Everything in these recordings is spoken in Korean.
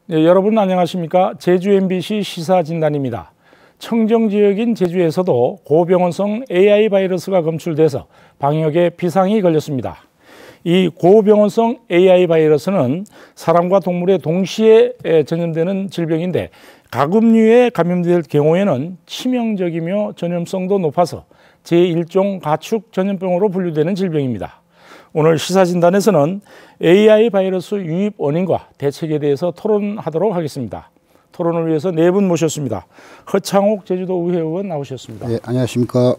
네, 여러분 안녕하십니까? 제주 MBC 시사진단입니다. 청정지역인 제주에서도 고병원성 AI 바이러스가 검출돼서 방역에 비상이 걸렸습니다. 이 고병원성 AI 바이러스는 사람과 동물에 동시에 전염되는 질병인데 가금류에 감염될 경우에는 치명적이며 전염성도 높아서 제1종 가축 전염병으로 분류되는 질병입니다. 오늘 시사진단에서는 AI 바이러스 유입 원인과 대책에 대해서 토론하도록 하겠습니다. 토론을 위해서 네 분 모셨습니다. 허창옥 제주도의회 의원 나오셨습니다. 네, 안녕하십니까.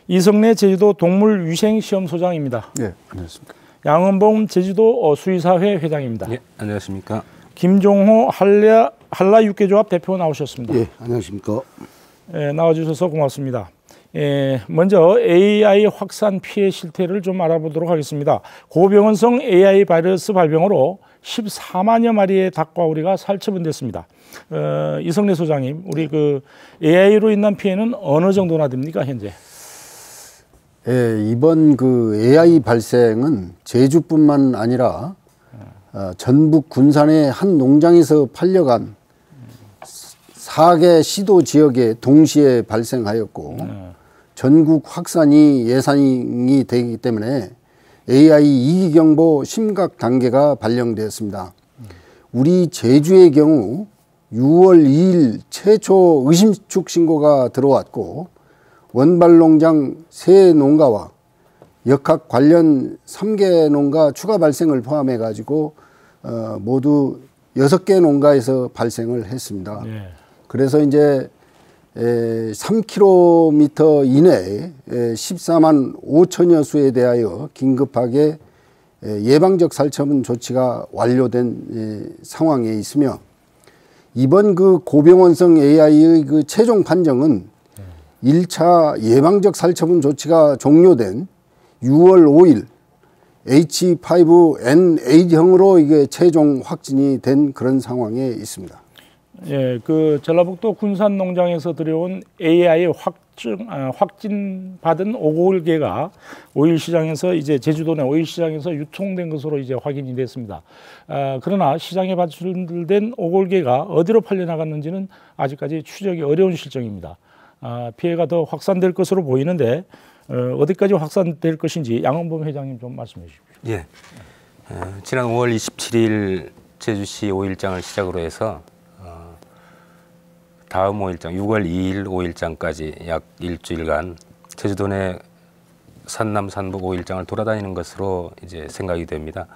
이성래 제주도 동물위생시험소장입니다. 네, 안녕하십니까. 양은봉 제주도 수의사회 회장입니다. 네, 안녕하십니까. 김종호 한라육개조합 대표 나오셨습니다. 네, 안녕하십니까. 나와주셔서 고맙습니다. 먼저 AI 확산 피해 실태를 좀 알아보도록 하겠습니다. 고병원성 AI 바이러스 발병으로 14만여 마리의 닭과 오리가 살처분됐습니다. 이성래 소장님, 우리 그 AI로 인한 피해는 어느 정도나 됩니까, 현재? 예, 이번 그 AI 발생은 제주뿐만 아니라 전북 군산의 한 농장에서 팔려간 4개 시도 지역에 동시에 발생하였고 전국 확산이 예상이 되기 때문에 AI 이기경보 심각 단계가 발령되었습니다. 우리 제주의 경우 6월 2일 최초 의심축 신고가 들어왔고 원발농장 3농가와 역학 관련 3개 농가 추가 발생을 포함해 가지고 모두 6개 농가에서 발생을 했습니다. 네. 그래서 이제 3km 이내에 14만 5천여 수에 대하여 긴급하게 예방적 살처분 조치가 완료된 상황에 있으며 이번 그 고병원성 AI의 그 최종 판정은 1차 예방적 살처분 조치가 종료된 6월 5일 H5N8형으로 이게 최종 확진이 된 그런 상황에 있습니다. 예, 그 전라북도 군산 농장에서 들여온 AI 확진 받은 오골개가 오일 시장에서 이제 제주도 내 오일 시장에서 유통된 것으로 이제 확인이 됐습니다. 그러나 시장에 발출된 오골개가 어디로 팔려 나갔는지는 아직까지 추적이 어려운 실정입니다. 피해가 더 확산될 것으로 보이는데 어디까지 확산될 것인지 양은범 회장님 좀 말씀해 주십시오. 예, 지난 5월 27일 제주시 5일장을 시작으로 해서 다음 5일장 6월 2일 5일장까지 약 일주일간 제주도 내 산남 산북 5일장을 돌아다니는 것으로 이제 생각이 됩니다.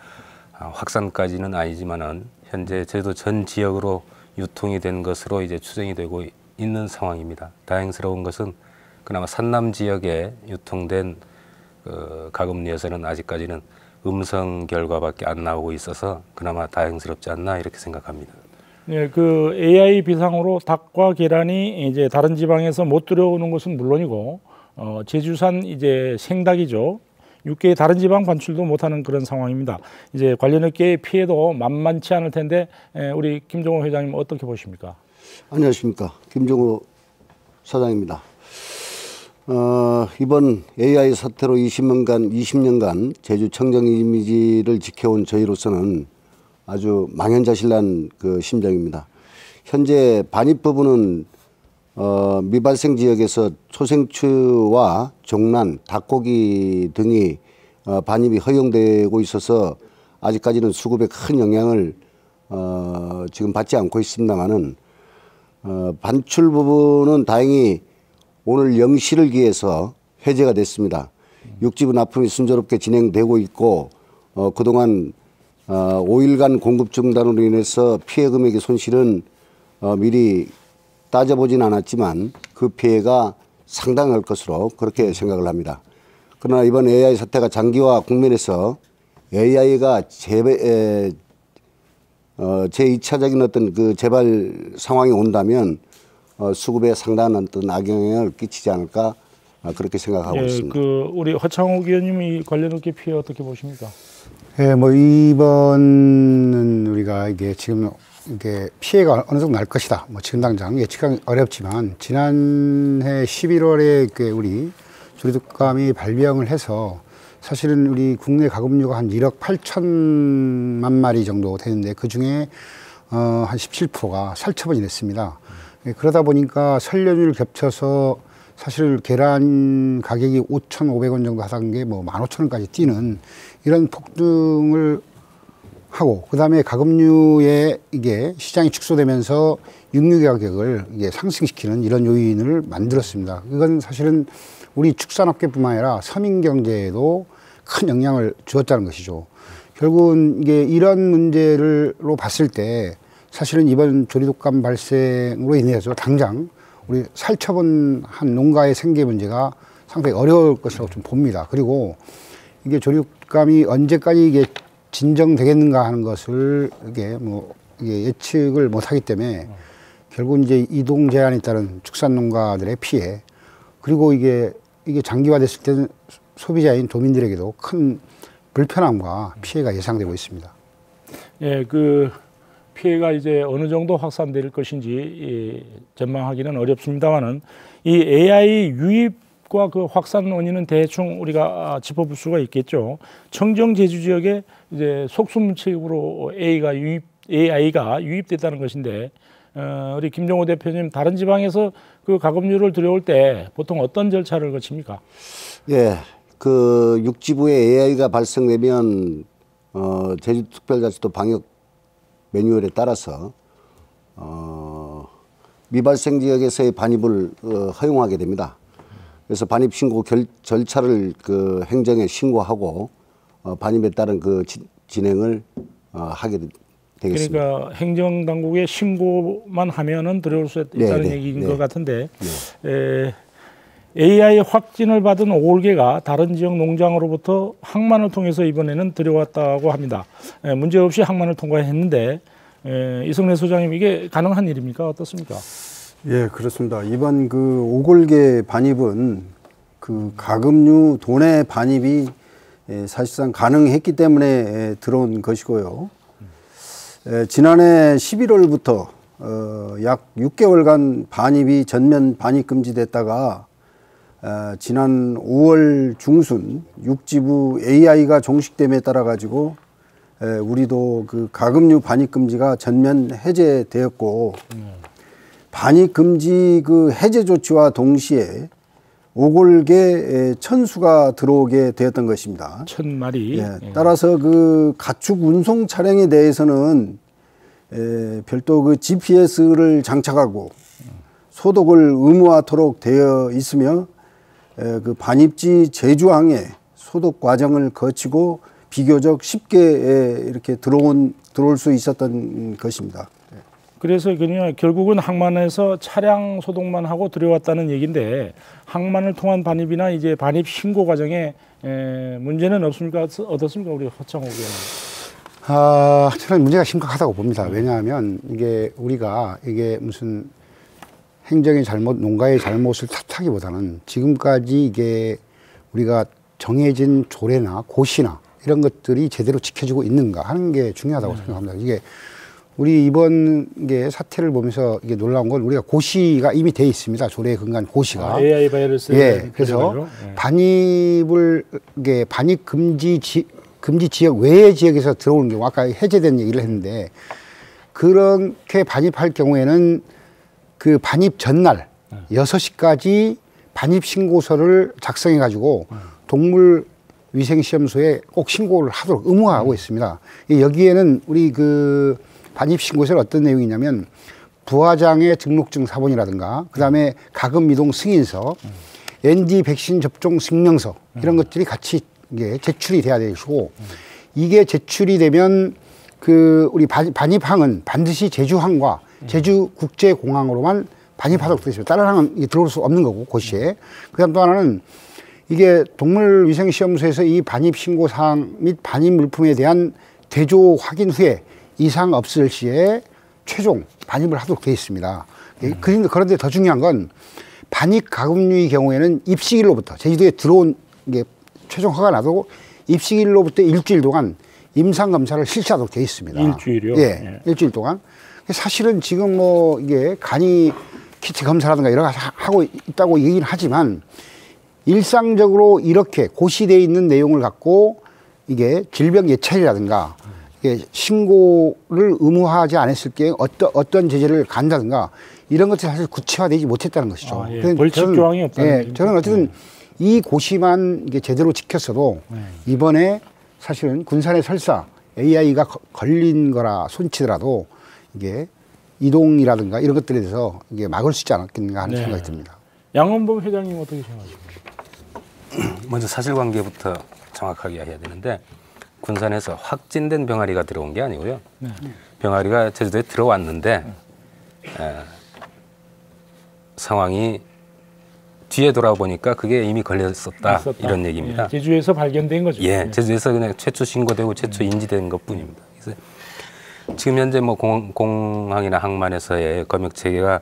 확산까지는 아니지만은 현재 제주도 전 지역으로 유통이 된 것으로 이제 추정이 되고 있는 상황입니다. 다행스러운 것은 그나마 산남 지역에 유통된 가금류에서는 아직까지는 음성 결과밖에 안 나오고 있어서 그나마 다행스럽지 않나 이렇게 생각합니다. 네, 그 AI 비상으로 닭과 계란이 이제 다른 지방에서 못 들여오는 것은 물론이고 제주산 이제 생닭이죠. 육계의 다른 지방 반출도 못하는 그런 상황입니다. 이제 관련 업계의 피해도 만만치 않을 텐데 우리 김종호 회장님 어떻게 보십니까? 안녕하십니까. 김종호 사장입니다. 이번 AI 사태로 20년간 제주 청정 이미지를 지켜온 저희로서는 아주 망연자실한 그 심정입니다. 현재 반입 부분은 미발생 지역에서 초생추와 종란, 닭고기 등이 반입이 허용되고 있어서 아직까지는 수급에 큰 영향을 지금 받지 않고 있습니다만은 반출 부분은 다행히 오늘 0시를 기해서 해제가 됐습니다. 육지부 납품이 순조롭게 진행되고 있고 그동안 5일간 공급 중단으로 인해서 피해 금액의 손실은 미리 따져보진 않았지만 그 피해가 상당할 것으로 그렇게 생각을 합니다. 그러나 이번 AI 사태가 장기화 국면에서 AI가 제2차적인 어떤 그 재발 상황이 온다면 수급에 상당한 어떤 악영향을 끼치지 않을까 그렇게 생각하고 있습니다. 그 우리 허창옥 의원님이 관련 업계 피해 어떻게 보십니까? 예, 뭐 이번은 우리가 이게 지금 이게 피해가 어느 정도 날 것이다. 뭐 지금 당장 예측하기 어렵지만 지난해 11월에 그 우리 조류독감이 발병을 해서 사실은 우리 국내 가금류가 한 1억 8천만 마리 정도 되는데 그 중에 한 17%가 살처분이 됐습니다. 그러다 보니까 설 연휴를 겹쳐서 사실 계란 가격이 5,500원 정도 하던 게 뭐 15,000원까지 뛰는 이런 폭등을 하고, 그 다음에 가금류에 이게 시장이 축소되면서 육류 가격을 이게 상승시키는 이런 요인을 만들었습니다. 이건 사실은 우리 축산업계뿐만 아니라 서민 경제에도 큰 영향을 주었다는 것이죠. 결국은 이게 이런 문제로 봤을 때 사실은 이번 조리독감 발생으로 인해서 당장 우리 살처분한 농가의 생계 문제가 상당히 어려울 것이라고 좀 봅니다. 그리고 이게 조리독감이 언제까지 이게 진정되겠는가 하는 것을 이게 이게 예측을 못하기 때문에 결국 이제 이동 제한에 따른 축산농가들의 피해, 그리고 이게 장기화됐을 때는 소비자인 도민들에게도 큰 불편함과 피해가 예상되고 있습니다. 예, 그 피해가 이제 어느 정도 확산될 것인지 전망하기는 어렵습니다만은 이 AI 유입과 그 확산 원인은 대충 우리가 짚어볼 수가 있겠죠. 청정 제주 지역에 이제 속수무책으로 AI가 유입됐다는 것인데, 우리 김정호 대표님, 다른 지방에서 그 가금류를 들여올 때 보통 어떤 절차를 거칩니까? 예, 그 육지부에 AI가 발생되면 제주특별자치도 방역 매뉴얼에 따라서 미발생 지역에서의 반입을 허용하게 됩니다. 그래서 반입 신고 절차를 그 행정에 신고하고 반입에 따른 그 진행을 하게 되겠습니다. 그러니까 행정당국에 신고만 하면은 들어올 수 있다는 얘기인 것 같은데, AI 확진을 받은 5개가 다른 지역 농장으로부터 항만을 통해서 이번에는 들여왔다고 합니다. 문제없이 항만을 통과했는데, 이성래 소장님, 이게 가능한 일입니까? 어떻습니까? 예, 그렇습니다. 이번 그 5골계 반입은 그 가금류 도내 반입이 사실상 가능했기 때문에 들어온 것이고요. 지난해 11월부터 약 6개월간 반입이 전면 반입 금지됐다가 지난 5월 중순 육지부 AI가 종식됨에 따라 가지고 우리도 그 가금류 반입 금지가 전면 해제되었고, 반입 금지 그 해제 조치와 동시에 5골계 천수가 들어오게 되었던 것입니다. 1000마리. 예, 따라서 그 가축 운송 차량에 대해서는 별도 그 GPS를 장착하고 소독을 의무화토록 되어 있으며, 그 반입지 제주항에 소독 과정을 거치고 비교적 쉽게 이렇게 들어올 수 있었던 것입니다. 그래서 그냥 결국은 항만에서 차량 소독만 하고 들여왔다는 얘기인데, 항만을 통한 반입이나 이제 반입 신고 과정에 문제는 없습니까? 어떻습니까, 우리 허창호 의원님? 저는 문제가 심각하다고 봅니다. 왜냐하면 이게 우리가 이게 무슨 행정의 잘못, 농가의 잘못을 탓하기보다는 지금까지 이게 우리가 정해진 조례나 고시나 이런 것들이 제대로 지켜지고 있는가 하는 게 중요하다고 생각합니다. 이게 우리 이번 게 사태를 보면서 이게 놀라운 건 우리가 고시가 이미 돼 있습니다. 조례에 근거한 고시가. AI 바이러스. 예. 그래서 반입을 이게 반입 금지 지역 외의 지역에서 들어오는 경우, 아까 해제된 얘기를 했는데, 그렇게 반입할 경우에는 그 반입 전날 6시까지 반입 신고서를 작성해 가지고 동물위생시험소에 꼭 신고를 하도록 의무화하고 있습니다. 여기에는 우리 그 반입 신고서는 어떤 내용이냐면, 부화장의 등록증 사본이라든가, 그 다음에 가금 이동 승인서, ND 백신 접종 증명서, 이런 것들이 같이 이게 제출이 돼야 되시고, 이게 제출이 되면 그 우리 반입항은 반드시 제주항과 제주국제공항으로만 반입하도록 되어 있습니다. 다른 항은 들어올 수 없는 거고, 고시에. 그 다음 또 하나는 이게 동물위생시험소에서 이 반입 신고사항 및 반입 물품에 대한 대조 확인 후에 이상 없을 시에 최종 반입을 하도록 되어 있습니다. 그런데 더 중요한 건 반입 가금류의 경우에는 입시일로부터 제주도에 들어온 게 최종 허가 나도 입시일로부터 일주일 동안 임상검사를 실시하도록 되어 있습니다. 일주일이요? 예, 일주일 동안. 사실은 지금 뭐 이게 간이 키트 검사라든가 여러 가지 하고 있다고 얘기는 하지만, 일상적으로 이렇게 고시되어 있는 내용을 갖고 이게 질병 예찰이라든가 신고를 의무화하지 않았을 게 어떤 제재를 간다든가 이런 것들이 사실 구체화되지 못했다는 것이죠. 아, 예. 벌칙 조항이 없다는 저는 어쨌든 이 고시만 이게 제대로 지켰어도 이번에 사실은 군산의 설사 AI가 걸린 거라 손치더라도 이게 이동이라든가 이런 것들에 대해서 이게 막을 수 있지 않았겠는가 하는 생각이 듭니다. 양원범 회장님 어떻게 생각하십니까? 먼저 사실관계부터 정확하게 해야 되는데 군산에서 확진된 병아리가 들어온 게 아니고요. 병아리가 제주도에 들어왔는데 상황이 뒤에 돌아보니까 그게 이미 걸렸었다 이런 얘기입니다. 예, 제주에서 발견된 거죠. 예, 제주에서 그냥 최초 신고되고 최초 인지된 것뿐입니다. 그래서 지금 현재 뭐 공항이나 항만에서의 검역 체계가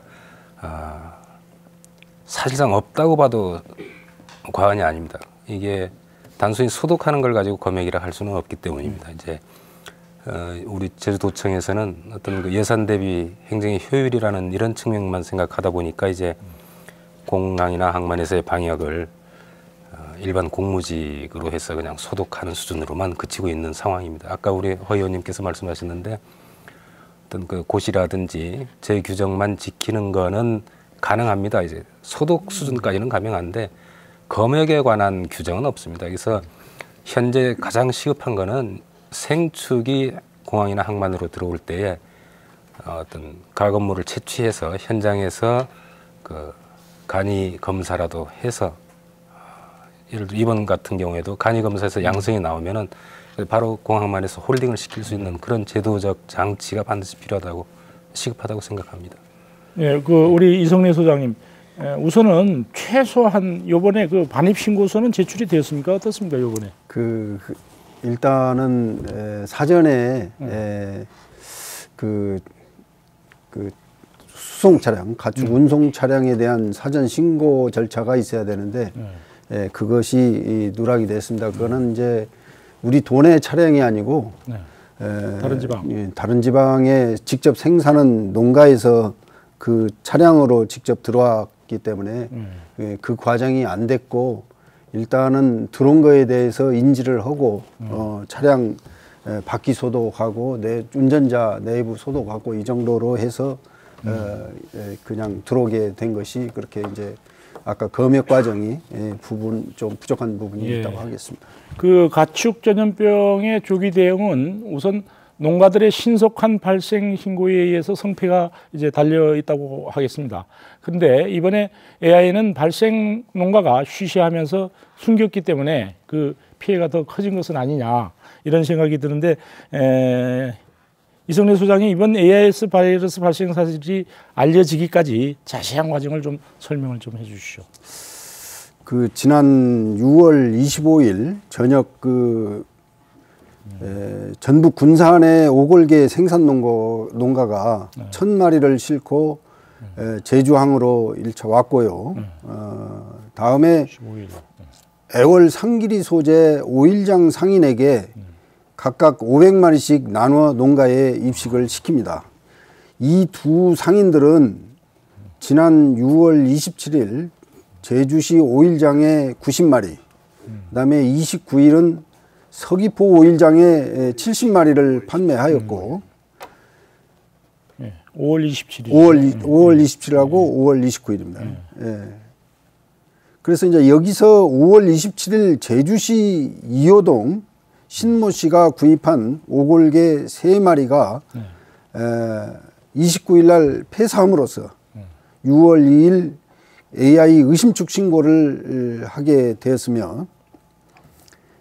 사실상 없다고 봐도 과언이 아닙니다. 이게 단순히 소독하는 걸 가지고 검역이라 할 수는 없기 때문입니다. 이제 우리 제주도청에서는 어떤 그 예산 대비 행정의 효율이라는 이런 측면만 생각하다 보니까 이제 공항이나 항만에서의 방역을 일반 공무직으로 해서 그냥 소독하는 수준으로만 그치고 있는 상황입니다. 아까 우리 허 의원님께서 말씀하셨는데 어떤 그 고시라든지 제 규정만 지키는 거는 가능합니다. 이제 소독 수준까지는 가능한데 검역에 관한 규정은 없습니다. 그래서 현재 가장 시급한 거는 생축이 공항이나 항만으로 들어올 때에 어떤 가건물을 채취해서 현장에서 그 간이 검사라도 해서 예를 들어 이번 같은 경우에도 간이 검사에서 양성이 나오면은 바로 공항만에서 홀딩을 시킬 수 있는 그런 제도적 장치가 반드시 필요하다고 시급하다고 생각합니다. 예, 그 우리 이성래 소장님, 우선은 최소한 요번에 그 반입 신고서는 제출이 되었습니까? 어떻습니까, 요번에? 일단은 사전에 그 수송 차량, 가축 운송 차량에 대한 사전 신고 절차가 있어야 되는데 그것이 누락이 됐습니다. 그거는 이제 우리 도내 차량이 아니고 다른 지방, 다른 지방에 직접 생산한 농가에서 그 차량으로 직접 들어왔기 때문에 그 과정이 안 됐고 일단은 들어온 거에 대해서 인지를 하고 차량 바퀴 소독하고 운전자 내부 소독하고 이 정도로 해서 그냥 들어오게 된 것이 그렇게 이제 아까 검역 과정이 좀 부족한 부분이 있다고 하겠습니다. 그 가축 전염병의 조기 대응은 우선 농가들의 신속한 발생 신고에 의해서 성패가 이제 달려 있다고 하겠습니다. 근데 이번에 AI는 발생 농가가 쉬쉬하면서 숨겼기 때문에 그 피해가 더 커진 것은 아니냐 이런 생각이 드는데 이성래 소장이 이번 AIS 바이러스 발생 사실이 알려지기까지 자세한 과정을 좀 설명을 좀 해주시죠. 그 지난 6월 25일 저녁 전북 군산의 오골계 생산 농가가 1000마리를 싣고 제주항으로 1차 왔고요. 다음에 15일. 애월 상길이 소재 5일장 상인에게 각각 500마리씩 나누어 농가에 입식을 시킵니다. 이 두 상인들은 지난 6월 27일 제주시 5일장에 90마리, 그다음에 29일은 서귀포 5일장에 70마리를 판매하였고 5월 27일. 5월 27일하고 5월 29일입니다. 그래서 이제 여기서 5월 27일 제주시 이호동 신모 씨가 구입한 오골개 3마리가 29일 날 폐사함으로써 6월 2일 AI 의심축 신고를 하게 되었으며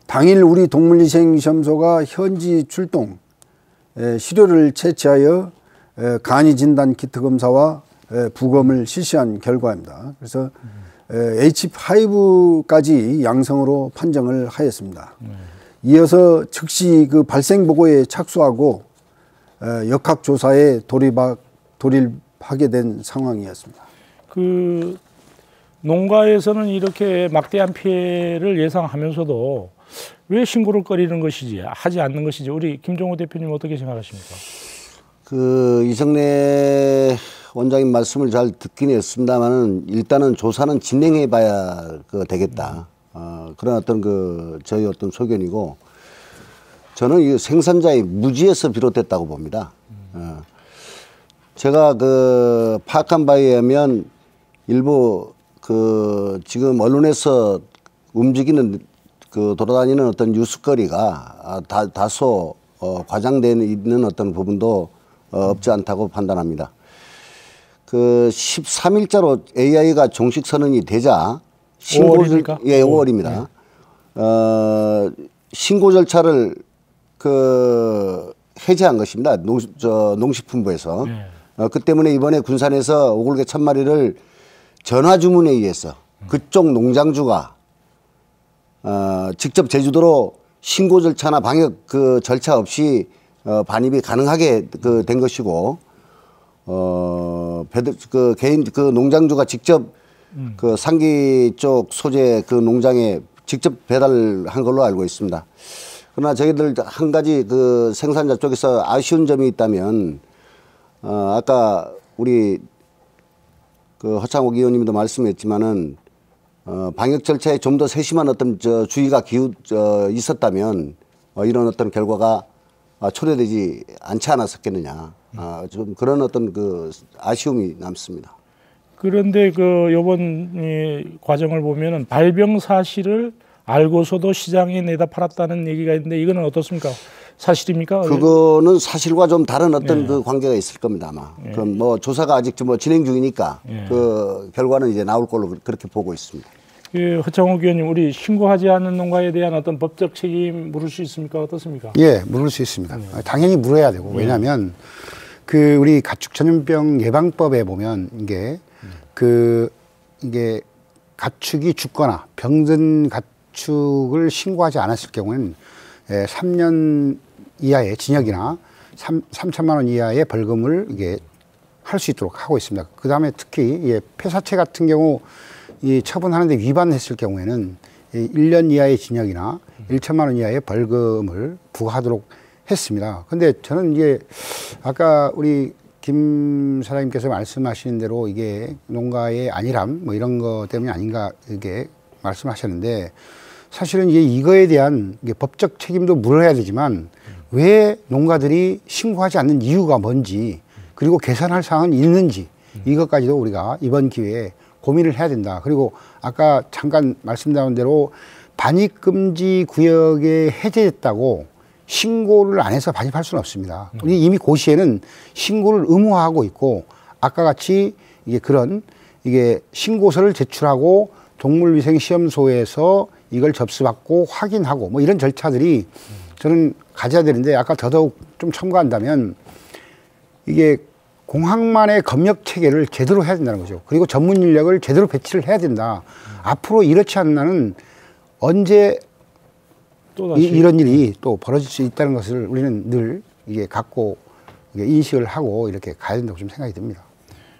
당일 우리 동물위생시험소가 현지 출동 시료를 채취하여 간이 진단 키트 검사와 부검을 실시한 결과입니다. 그래서 H5까지 양성으로 판정을 하였습니다. 이어서 즉시 그 발생 보고에 착수하고 역학 조사에 돌입하게 된 상황이었습니다. 그 농가에서는 이렇게 막대한 피해를 예상하면서도 왜 신고를 꺼리는 것이지 하지 않는 것이지 우리 김종호 대표님 어떻게 생각하십니까? 그 이성래 원장님 말씀을 잘 듣긴 했습니다만은 일단은 조사는 진행해봐야 되겠다. 그런 어떤 저희 어떤 소견이고 저는 이 생산자의 무지에서 비롯됐다고 봅니다. 제가 그 파악한 바에 의하면 일부 그 지금 언론에서 움직이는 그 돌아다니는 어떤 뉴스거리가 다소 과장되어 있는 어떤 부분도 없지 않다고 판단합니다. 그 13일자로 AI가 종식 선언이 되자 신고를 5월입니다. 신고 절차를 그 해제한 것입니다. 농식품부에서. 그 때문에 이번에 군산에서 오골개 1000마리를 전화 주문에 의해서 그쪽 농장주가 직접 제주도로 신고 절차나 방역 그 절차 없이 반입이 가능하게 그 된 것이고 그 개인 그 농장주가 직접 그 상기 쪽 소재 그 농장에 직접 배달한 걸로 알고 있습니다. 그러나 저희들 한 가지 그 생산자 쪽에서 아쉬운 점이 있다면 아까 우리 그 허창옥 의원님도 말씀했지만은 방역 절차에 좀 더 세심한 어떤 주의가 있었다면 이런 어떤 결과가 초래되지 않지 않았었겠느냐. 좀 그런 어떤 그 아쉬움이 남습니다. 그런데 그 이번 과정을 보면은 발병 사실을 알고서도 시장에 내다 팔았다는 얘기가 있는데 이거는 어떻습니까? 사실입니까? 그거는 사실과 좀 다른 어떤 그 관계가 있을 겁니다 아마. 그럼 뭐 조사가 아직 뭐 진행 중이니까 그 결과는 이제 나올 걸로 그렇게 보고 있습니다. 허창옥 의원님, 우리 신고하지 않는 농가에 대한 어떤 법적 책임 물을 수 있습니까? 어떻습니까? 예, 물을 수 있습니다. 당연히 물어야 되고 왜냐하면 그 우리 가축 전염병 예방법에 보면 이게 가축이 죽거나 병든 가축을 신고하지 않았을 경우는 3년 이하의 징역이나 3천만 원 이하의 벌금을 이게 할 수 있도록 하고 있습니다. 그 다음에 특히 폐사체 같은 경우 이 처분하는데 위반했을 경우에는 1년 이하의 징역이나 1천만 원 이하의 벌금을 부과하도록 했습니다. 근데 저는 이게 아까 우리 김 사장님께서 말씀하시는 대로 이게 농가의 안일함 뭐 이런 거 때문이 아닌가 이게 말씀하셨는데 사실은 이거에 대한 법적 책임도 물어야 되지만 왜 농가들이 신고하지 않는 이유가 뭔지 그리고 개선할 사항은 있는지 이것까지도 우리가 이번 기회에 고민을 해야 된다. 그리고 아까 잠깐 말씀드린 대로 반입금지 구역에 해제됐다고 신고를 안 해서 반입할 수는 없습니다. 우리 이미 고시에는 신고를 의무화하고 있고 아까 같이 이게 신고서를 제출하고 동물위생시험소에서 이걸 접수받고 확인하고 뭐 이런 절차들이 저는 가져야 되는데 아까 더더욱 좀 첨가한다면 이게 공항만의 검역 체계를 제대로 해야 된다는 거죠. 그리고 전문 인력을 제대로 배치를 해야 된다. 앞으로 이렇지 않는 한은 언제 이런 일이 또 벌어질 수 있다는 것을 우리는 늘 이게 갖고 인식을 하고 이렇게 가야 된다고 좀 생각이 듭니다.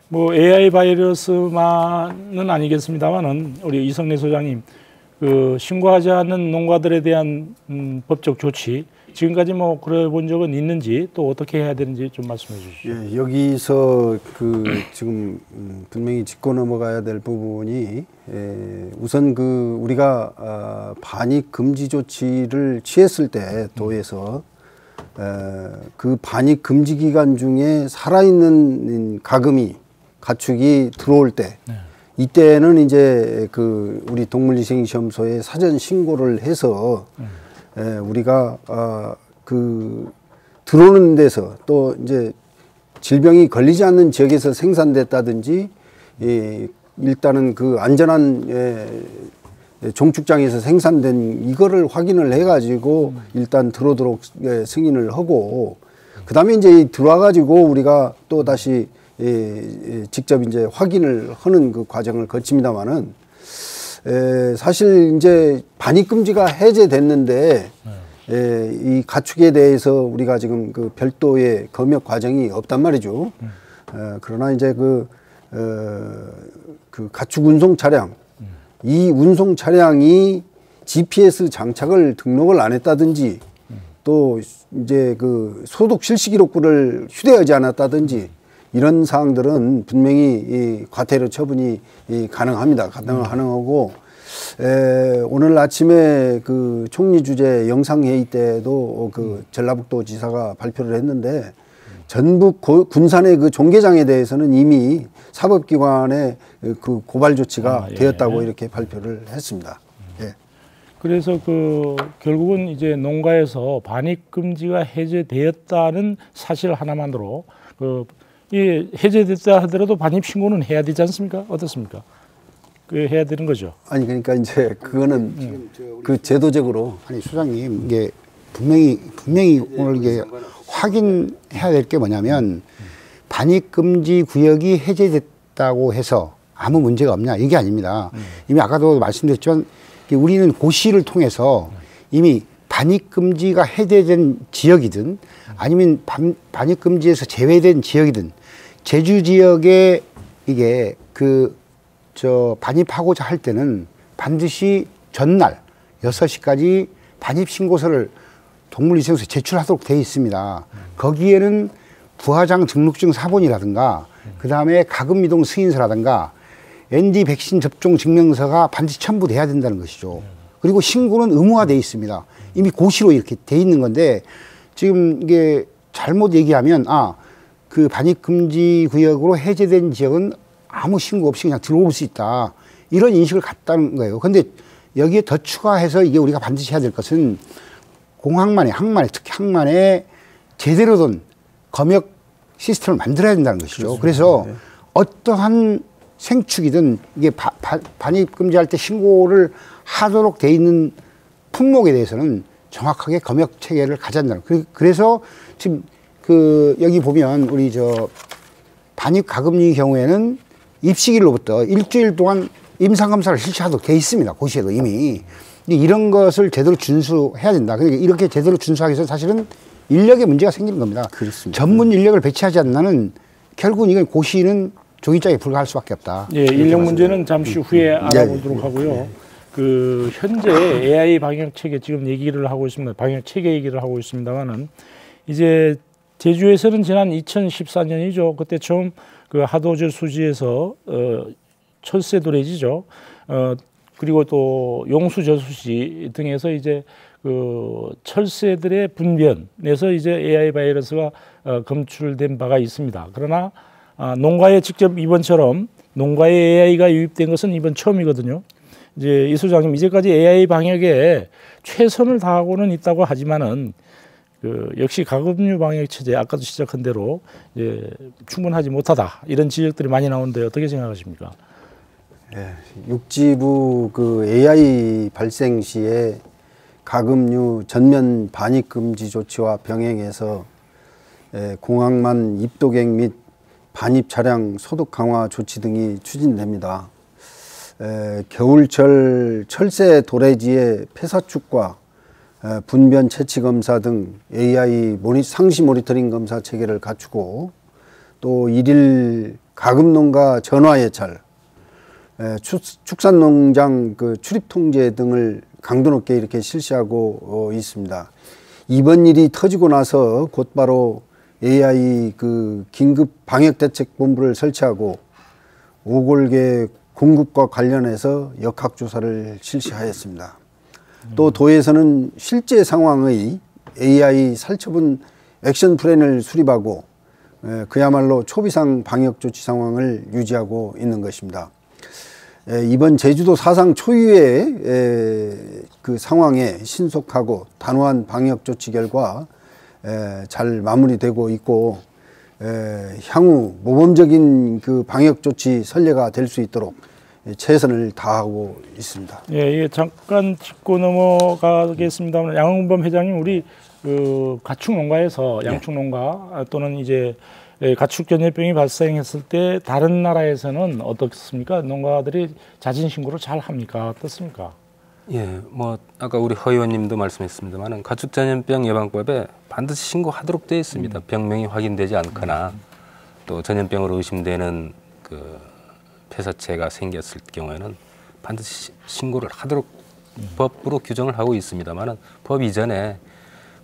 뭐 AI 바이러스만은 아니겠습니다만은 우리 이성래 소장님 그 신고하지 않는 농가들에 대한 법적 조치 지금까지 뭐 그래 본 적은 있는지 또 어떻게 해야 되는지 좀 말씀해 주시죠. 예, 여기서 그 지금 분명히 짚고 넘어가야 될 부분이 우선 그 우리가 반입 금지 조치를 취했을 때 도에서 그 반입 금지 기간 중에 살아있는 가축이 들어올 때 이때는 이제 그 우리 동물위생시험소에 사전 신고를 해서 우리가 그 들어오는 데서 또 이제 질병이 걸리지 않는 지역에서 생산됐다든지 일단은 그 안전한 종축장에서 생산된 이거를 확인을 해가지고 일단 들어오도록 승인을 하고 그 다음에 이제 들어와 가지고 우리가 또 다시 직접 이제 확인을 하는 그 과정을 거칩니다만은 사실 이제 반입 금지가 해제됐는데 이 가축에 대해서 우리가 지금 그 별도의 검역 과정이 없단 말이죠. 그러나 이제 그 가축 운송 차량, 이 운송 차량이 GPS 장착을 등록을 안 했다든지 또 이제 그 소독 실시 기록부를 휴대하지 않았다든지 이런 사항들은 분명히 이 과태료 처분이 가능합니다. 가능하고 오늘 아침에 그 총리 주재 영상회의 때도 그 전라북도 지사가 발표를 했는데 전북 군산의 그 종개장에 대해서는 이미 사법기관의 그 고발 조치가 되었다고 이렇게 발표를 했습니다. 예. 그래서 그 결국은 이제 농가에서 반입 금지가 해제되었다는 사실 하나만으로 이 해제됐다 하더라도 반입 신고는 해야 되지 않습니까? 어떻습니까? 그 해야 되는 거죠. 아니 그러니까 이제 그거는 그 제도적으로 아니 소장님 이게 분명히 오늘 이게 확인해야 될 게 뭐냐면 반입 금지 구역이 해제됐다고 해서 아무 문제가 없냐 이게 아닙니다. 이미 아까도 말씀드렸지만 우리는 고시를 통해서 이미 반입 금지가 해제된 지역이든 아니면 반입 금지에서 제외된 지역이든 제주 지역에 이게 반입하고자 할 때는 반드시 전날 6시까지 반입 신고서를 동물위생소에 제출하도록 되어 있습니다. 거기에는 부화장 등록증 사본이라든가 그 다음에 가금이동 승인서라든가 ND 백신 접종 증명서가 반드시 첨부돼야 된다는 것이죠. 그리고 신고는 의무화되어 있습니다. 이미 고시로 이렇게 돼 있는 건데 지금 이게 잘못 얘기하면 그 반입 금지 구역으로 해제된 지역은 아무 신고 없이 그냥 들어올 수 있다. 이런 인식을 갖다는 거예요. 근데 여기에 더 추가해서 이게 우리가 반드시 해야 될 것은 항만에 특히 항만에 제대로 된 검역 시스템을 만들어야 된다는 것이죠. 그렇습니다. 그래서 어떠한 생축이든 이게 반입 금지할 때 신고를 하도록 돼 있는 품목에 대해서는 정확하게 검역 체계를 가져야 된다. 그래서 지금 여기 보면 우리 반입 가금류의 경우에는 입시일로부터 일주일 동안 임상검사를 실시하도록 돼 있습니다. 고시에도 이미. 이런 것을 제대로 준수해야 된다. 그러니까 이렇게 제대로 준수하기 위해서 사실은 인력에 문제가 생기는 겁니다. 그렇습니다. 전문 인력을 배치하지 않는 한은 결국은 이건 고시는 종이장에 불과할 수밖에 없다. 예, 인력 문제는 잠시 후에 알아보도록 하고요. 현재 AI 방역 체계 지금 얘기를 하고 있습니다. 방역 체계 얘기를 하고 있습니다만은 이제 제주에서는 지난 2014년이죠. 그때 처음 하도저 수지에서 철새 도래지죠. 그리고 또 용수 저수지 등에서 이제 철새들의 분변에서 이제 AI 바이러스가 검출된 바가 있습니다. 그러나 농가에 직접 이번처럼 농가에 AI가 유입된 것은 이번 처음이거든요. 이제 이 소장님 이제까지 AI 방역에 최선을 다하고는 있다고 하지만은 역시 가금류 방역 체제 아까도 시작한 대로 이제 충분하지 못하다 이런 지적들이 많이 나오는데 어떻게 생각하십니까? 예, 육지부 AI 발생 시에 가금류 전면 반입 금지 조치와 병행해서 공항만 입도객 및 반입 차량 소독 강화 조치 등이 추진됩니다. 겨울철 철새 도래지의 폐사축과 분변 채취 검사 등 AI 상시 모니터링 검사 체계를 갖추고 또 일일 가금농가 전화 예찰, 축산농장 출입 통제 등을 강도 높게 이렇게 실시하고 있습니다. 이번 일이 터지고 나서 곧바로 AI 긴급 방역대책본부를 설치하고 오골계 공급과 관련해서 역학조사를 실시하였습니다. 또 도에서는 실제 상황의 AI 살처분 액션 플랜을 수립하고 그야말로 초비상 방역조치 상황을 유지하고 있는 것입니다. 이번 제주도 사상 초유의 상황에 신속하고 단호한 방역조치 결과 잘 마무리되고 있고 향후 모범적인 방역조치 선례가 될 수 있도록 최선을 다하고 있습니다. 예, 잠깐 짚고 넘어가겠습니다만 양홍범 회장님, 우리 가축 농가에서 양축 농가 또는 이제 가축 전염병이 발생했을 때 다른 나라에서는 어떻습니까? 농가들이 자진 신고를 잘 합니까? 어떻습니까? 예, 아까 우리 허 의원님도 말씀했습니다만 가축 전염병 예방법에 반드시 신고하도록 되어 있습니다. 병명이 확인되지 않거나 또 전염병으로 의심되는 폐사체가 생겼을 경우에는 반드시 신고를 하도록 법으로 규정을 하고 있습니다만 법 이전에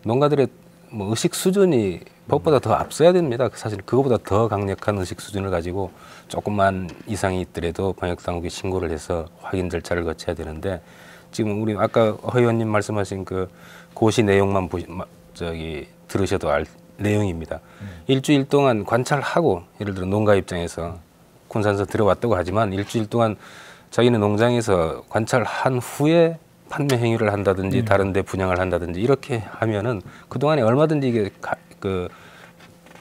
농가들의 뭐 의식 수준이 법보다 더 앞서야 됩니다. 사실 그거보다 더 강력한 의식 수준을 가지고 조금만 이상이 있더라도 방역당국이 신고를 해서 확인 절차를 거쳐야 되는데 지금 우리 아까 허 의원님 말씀하신 그 고시 내용만 들으셔도 알 내용입니다. 일주일 동안 관찰하고 예를 들어 농가 입장에서 군산서 들어왔다고 하지만 일주일 동안 자기네 농장에서 관찰한 후에 판매 행위를 한다든지 다른 데 분양을 한다든지 이렇게 하면은 그동안에 얼마든지 이게 그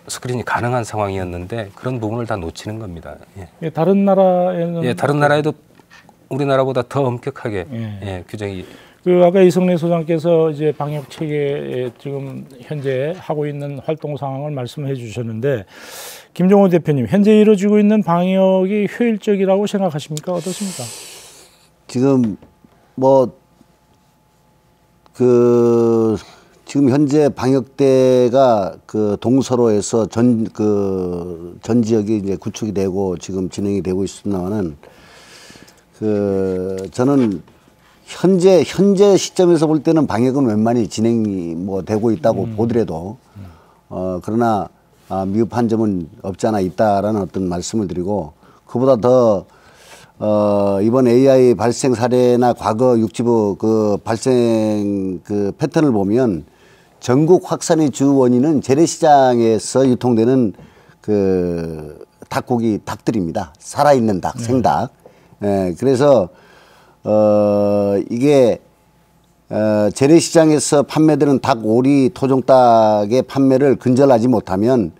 스크린이 가능한 상황이었는데 그런 부분을 다 놓치는 겁니다. 예. 예, 다른 나라에는 예, 다른 나라에도 우리나라보다 더 엄격하게 예. 예, 규정이 그 아까 이성래 소장께서 이제 방역 체계에 지금 현재 하고 있는 활동 상황을 말씀해 주셨는데 김종호 대표님 현재 이루어지고 있는 방역이 효율적이라고 생각하십니까? 어떻습니까? 지금 지금 현재 방역대가 그 동서로에서 전 지역이 이제 구축이 되고 지금 진행이 되고 있습니다만은 저는 현재 시점에서 볼 때는 방역은 웬만히 진행이 되고 있다고 보더라도 그러나 미흡한 점은 없지 않아 있다라는 어떤 말씀을 드리고 그보다 더 이번 AI 발생 사례나 과거 육지부 그 발생 그 패턴을 보면 전국 확산의 주 원인은 재래시장에서 유통되는 그 닭들입니다. 살아있는 닭, 생닭. 예, 그래서 이게 재래시장에서 판매되는 닭, 오리, 토종닭의 판매를 근절하지 못하면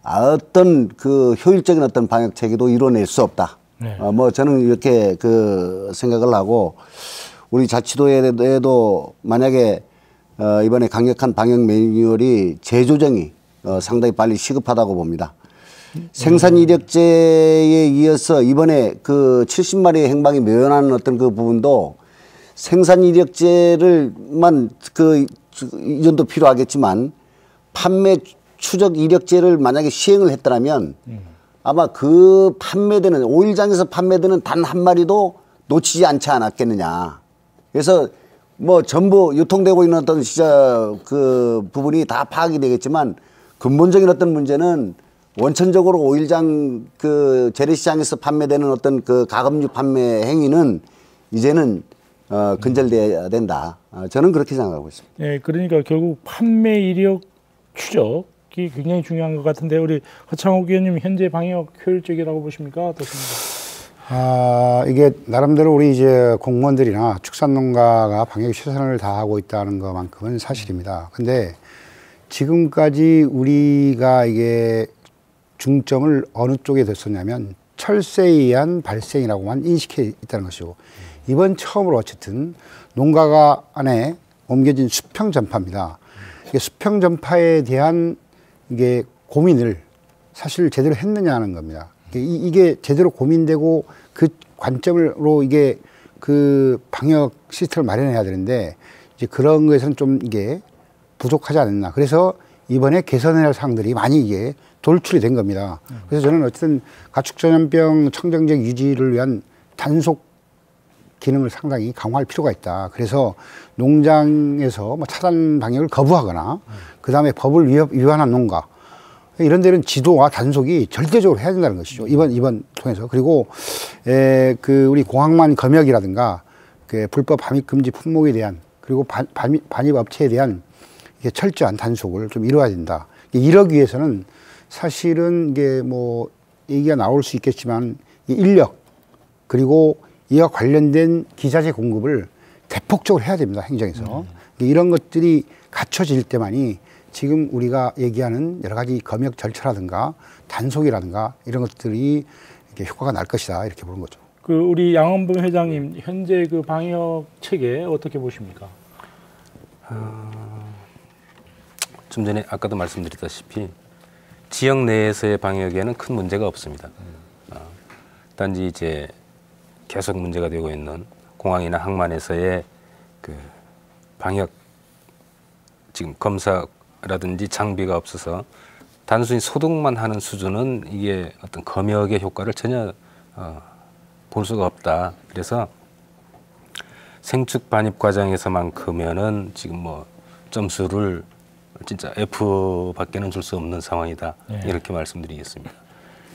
어떤 그 효율적인 어떤 방역 체계도 이뤄낼 수 없다. 네. 저는 이렇게 그 생각을 하고 우리 자치도에도 만약에 이번에 강력한 방역 매뉴얼이 재조정이 상당히 빨리 시급하다고 봅니다. 생산 이력제에 이어서 이번에 그 70마리의 행방이 묘연한 어떤 그 부분도 생산 이력제를만 이전도 필요하겠지만 판매 추적 이력제를 만약에 시행을 했더라면 아마 그 판매되는 오일장에서 판매되는 단 한 마리도 놓치지 않지 않았겠느냐. 그래서 전부 유통되고 있는 어떤 그 부분이 다 파악이 되겠지만 근본적인 어떤 문제는 원천적으로 오일장 그 재래시장에서 판매되는 어떤 그 가금류 판매 행위는 이제는 근절돼야 된다. 저는 그렇게 생각하고 있습니다. 예, 그러니까 결국 판매 이력 추적이 굉장히 중요한 것 같은데 우리 허창욱 의원님 현재 방역 효율적이라고 보십니까? 어떻습니까? 이게 나름대로 우리 이제 공무원들이나 축산농가가 방역 최선을 다하고 있다는 것만큼은 사실입니다. 근데 지금까지 우리가 이게 중점을 어느 쪽에 뒀었냐면 철새에 의한 발생이라고만 인식해 있다는 것이고 이번 처음으로 어쨌든 농가가 안에 옮겨진 수평 전파입니다. 이게 수평 전파에 대한 이게 고민을 사실 제대로 했느냐는 겁니다. 이게 제대로 고민되고 그 관점으로 이게 그 방역 시스템을 마련해야 되는데 이제 그런 것에서는 좀 이게 부족하지 않았나. 그래서 이번에 개선해야 할 사항들이 많이 이게 돌출이 된 겁니다. 그래서 저는 어쨌든 가축전염병 청정적 유지를 위한 단속 기능을 상당히 강화할 필요가 있다. 그래서 농장에서 차단 방역을 거부하거나 그 다음에 법을 위반한 농가 이런 데는 지도와 단속이 절대적으로 해야 된다는 것이죠. 이번 통해서. 그리고 우리 공항만 검역이라든가 그 불법 반입 금지 품목에 대한 그리고 반입 업체에 대한 이게 철저한 단속을 좀 이루어야 된다. 이러기 위해서는 사실은 이게 얘기가 나올 수 있겠지만 인력 그리고 이와 관련된 기자재 공급을 대폭적으로 해야 됩니다. 행정에서. 이런 것들이 갖춰질 때만이 지금 우리가 얘기하는 여러 가지 검역 절차라든가 단속이라든가 이런 것들이 이렇게 효과가 날 것이다. 이렇게 보는 거죠. 우리 양원봉 회장님 현재 그 방역 체계 어떻게 보십니까? 좀 전에 아까도 말씀드렸다시피 지역 내에서의 방역에는 큰 문제가 없습니다. 단지 이제 계속 문제가 되고 있는 공항이나 항만에서의 그 방역 지금 검사라든지 장비가 없어서 단순히 소독만 하는 수준은 이게 어떤 검역의 효과를 전혀 볼 수가 없다. 그래서 생축 반입 과정에서만큼은 지금 점수를 진짜 F밖에는 줄 수 없는 상황이다. 네. 이렇게 말씀드리겠습니다.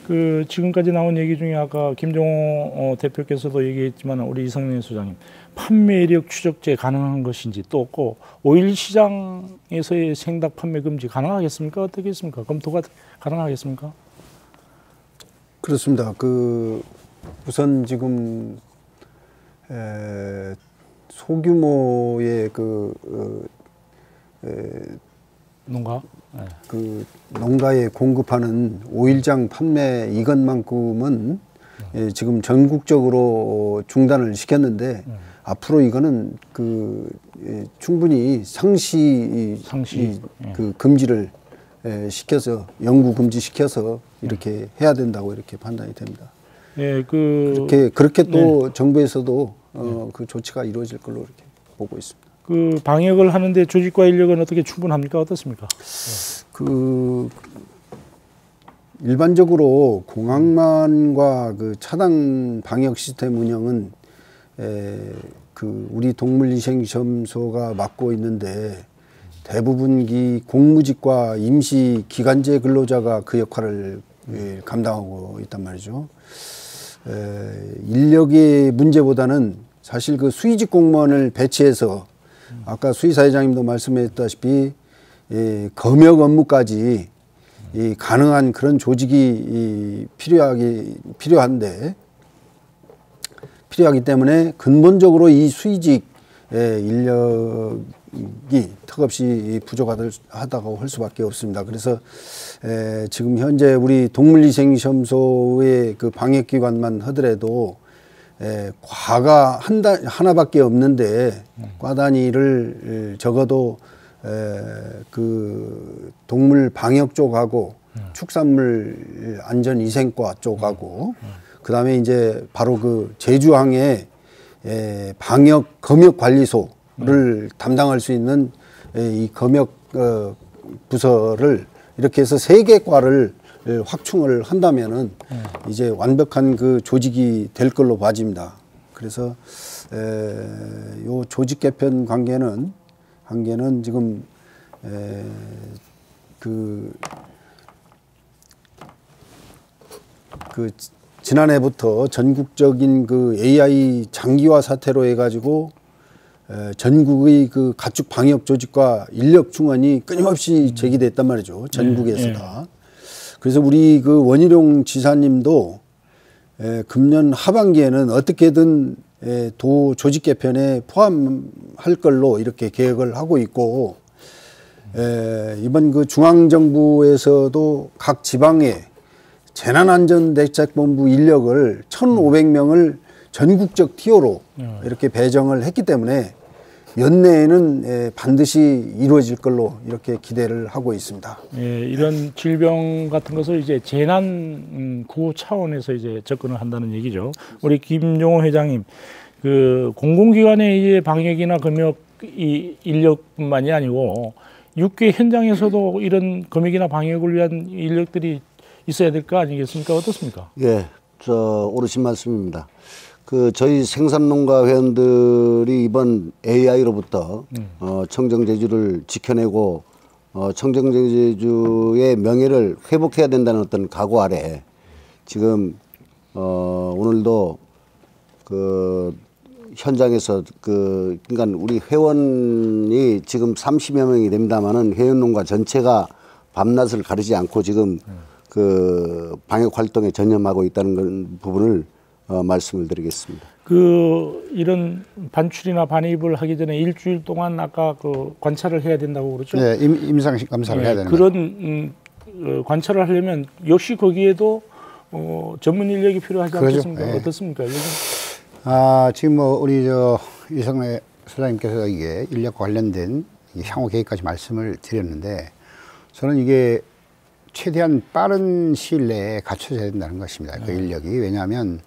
그 지금까지 나온 얘기 중에 아까 김종호 대표께서도 얘기했지만 우리 이성래 소장님 판매력 추적제 가능한 것인지 또 없고 오일 시장에서의 생닭 판매 금지 가능하겠습니까? 어떻겠습니까? 검토가 가능하겠습니까? 그렇습니다. 그 우선 지금 소규모의 농가? 네. 그 농가에 공급하는 오일장 판매 이것만큼은 지금 전국적으로 중단을 시켰는데 앞으로 이거는 충분히 상시 그 금지를 시켜서 영구 금지 시켜서 이렇게 해야 된다고 이렇게 판단이 됩니다. 네, 그렇게 또 정부에서도 그 조치가 이루어질 걸로 이렇게 보고 있습니다. 그 방역을 하는데 조직과 인력은 어떻게 충분합니까? 어떻습니까? 일반적으로 공항만과 그 차단 방역 시스템 운영은 우리 동물위생시험소가 맡고 있는데 대부분 공무직과 임시 기간제 근로자가 그 역할을 감당하고 있단 말이죠. 인력의 문제보다는 사실 그 수의직 공무원을 배치해서 아까 수의사회장님도 말씀했다시피 검역 업무까지 가능한 그런 조직이 필요하기 때문에 근본적으로 이 수의직 인력이 턱없이 부족하다고 할 수밖에 없습니다. 그래서 지금 현재 우리 동물위생시험소의 그 방역기관만 하더라도 과가 하나밖에 없는데 과 단위를 적어도 그 동물 방역 쪽하고 축산물 안전위생과 쪽하고 그다음에 이제 바로 그 제주항의 방역 검역 관리소를 담당할 수 있는 이 검역 부서를 이렇게 해서 3개 과를 확충을 한다면은 이제 완벽한 그 조직이 될 걸로 봐집니다. 그래서 요 조직 개편 관계는 지금 지난해부터 전국적인 그 AI 장기화 사태로 해가지고 전국의 그 가축 방역 조직과 인력 충원이 끊임없이 제기됐단 말이죠. 전국에서 다. 그래서 우리 그 원희룡 지사님도 금년 하반기에는 어떻게든 도 조직 개편에 포함할 걸로 이렇게 계획을 하고 있고 이번 그 중앙정부에서도 각 지방에 재난안전대책본부 인력을 1,500명을 전국적 티오로 이렇게 배정을 했기 때문에 연내에는 반드시 이루어질 걸로 이렇게 기대를 하고 있습니다. 예, 이런 질병 같은 것을 이제 재난 구호 차원에서 이제 접근을 한다는 얘기죠. 우리 김종호 회장님, 그 공공기관의 이제 방역이나 검역 인력뿐만이 아니고 육계 현장에서도 이런 검역이나 방역을 위한 인력들이 있어야 될 거 아니겠습니까? 어떻습니까? 예, 옳으신 말씀입니다. 저희 생산농가 회원들이 이번 AI로부터 청정제주를 지켜내고 청정제주의 명예를 회복해야 된다는 어떤 각오 아래 지금 오늘도 현장에서 그러니까 우리 회원이 지금 30여 명이 됩니다만은 회원농가 전체가 밤낮을 가리지 않고 지금 방역 활동에 전념하고 있다는 부분을 말씀을 드리겠습니다. 이런 반출이나 반입을 하기 전에 일주일 동안 아까 관찰을 해야 된다고 그러죠? 네, 임상 감사를 해야 되는 그런 관찰을 하려면 역시 거기에도 전문 인력이 필요하지 않겠습니까? 네. 어떻습니까? 지금 우리 이성래 소장님께서 이게 인력과 관련된 향후 계획까지 말씀을 드렸는데 저는 이게 최대한 빠른 시일 내에 갖춰져야 된다는 것입니다. 그 인력이. 왜냐하면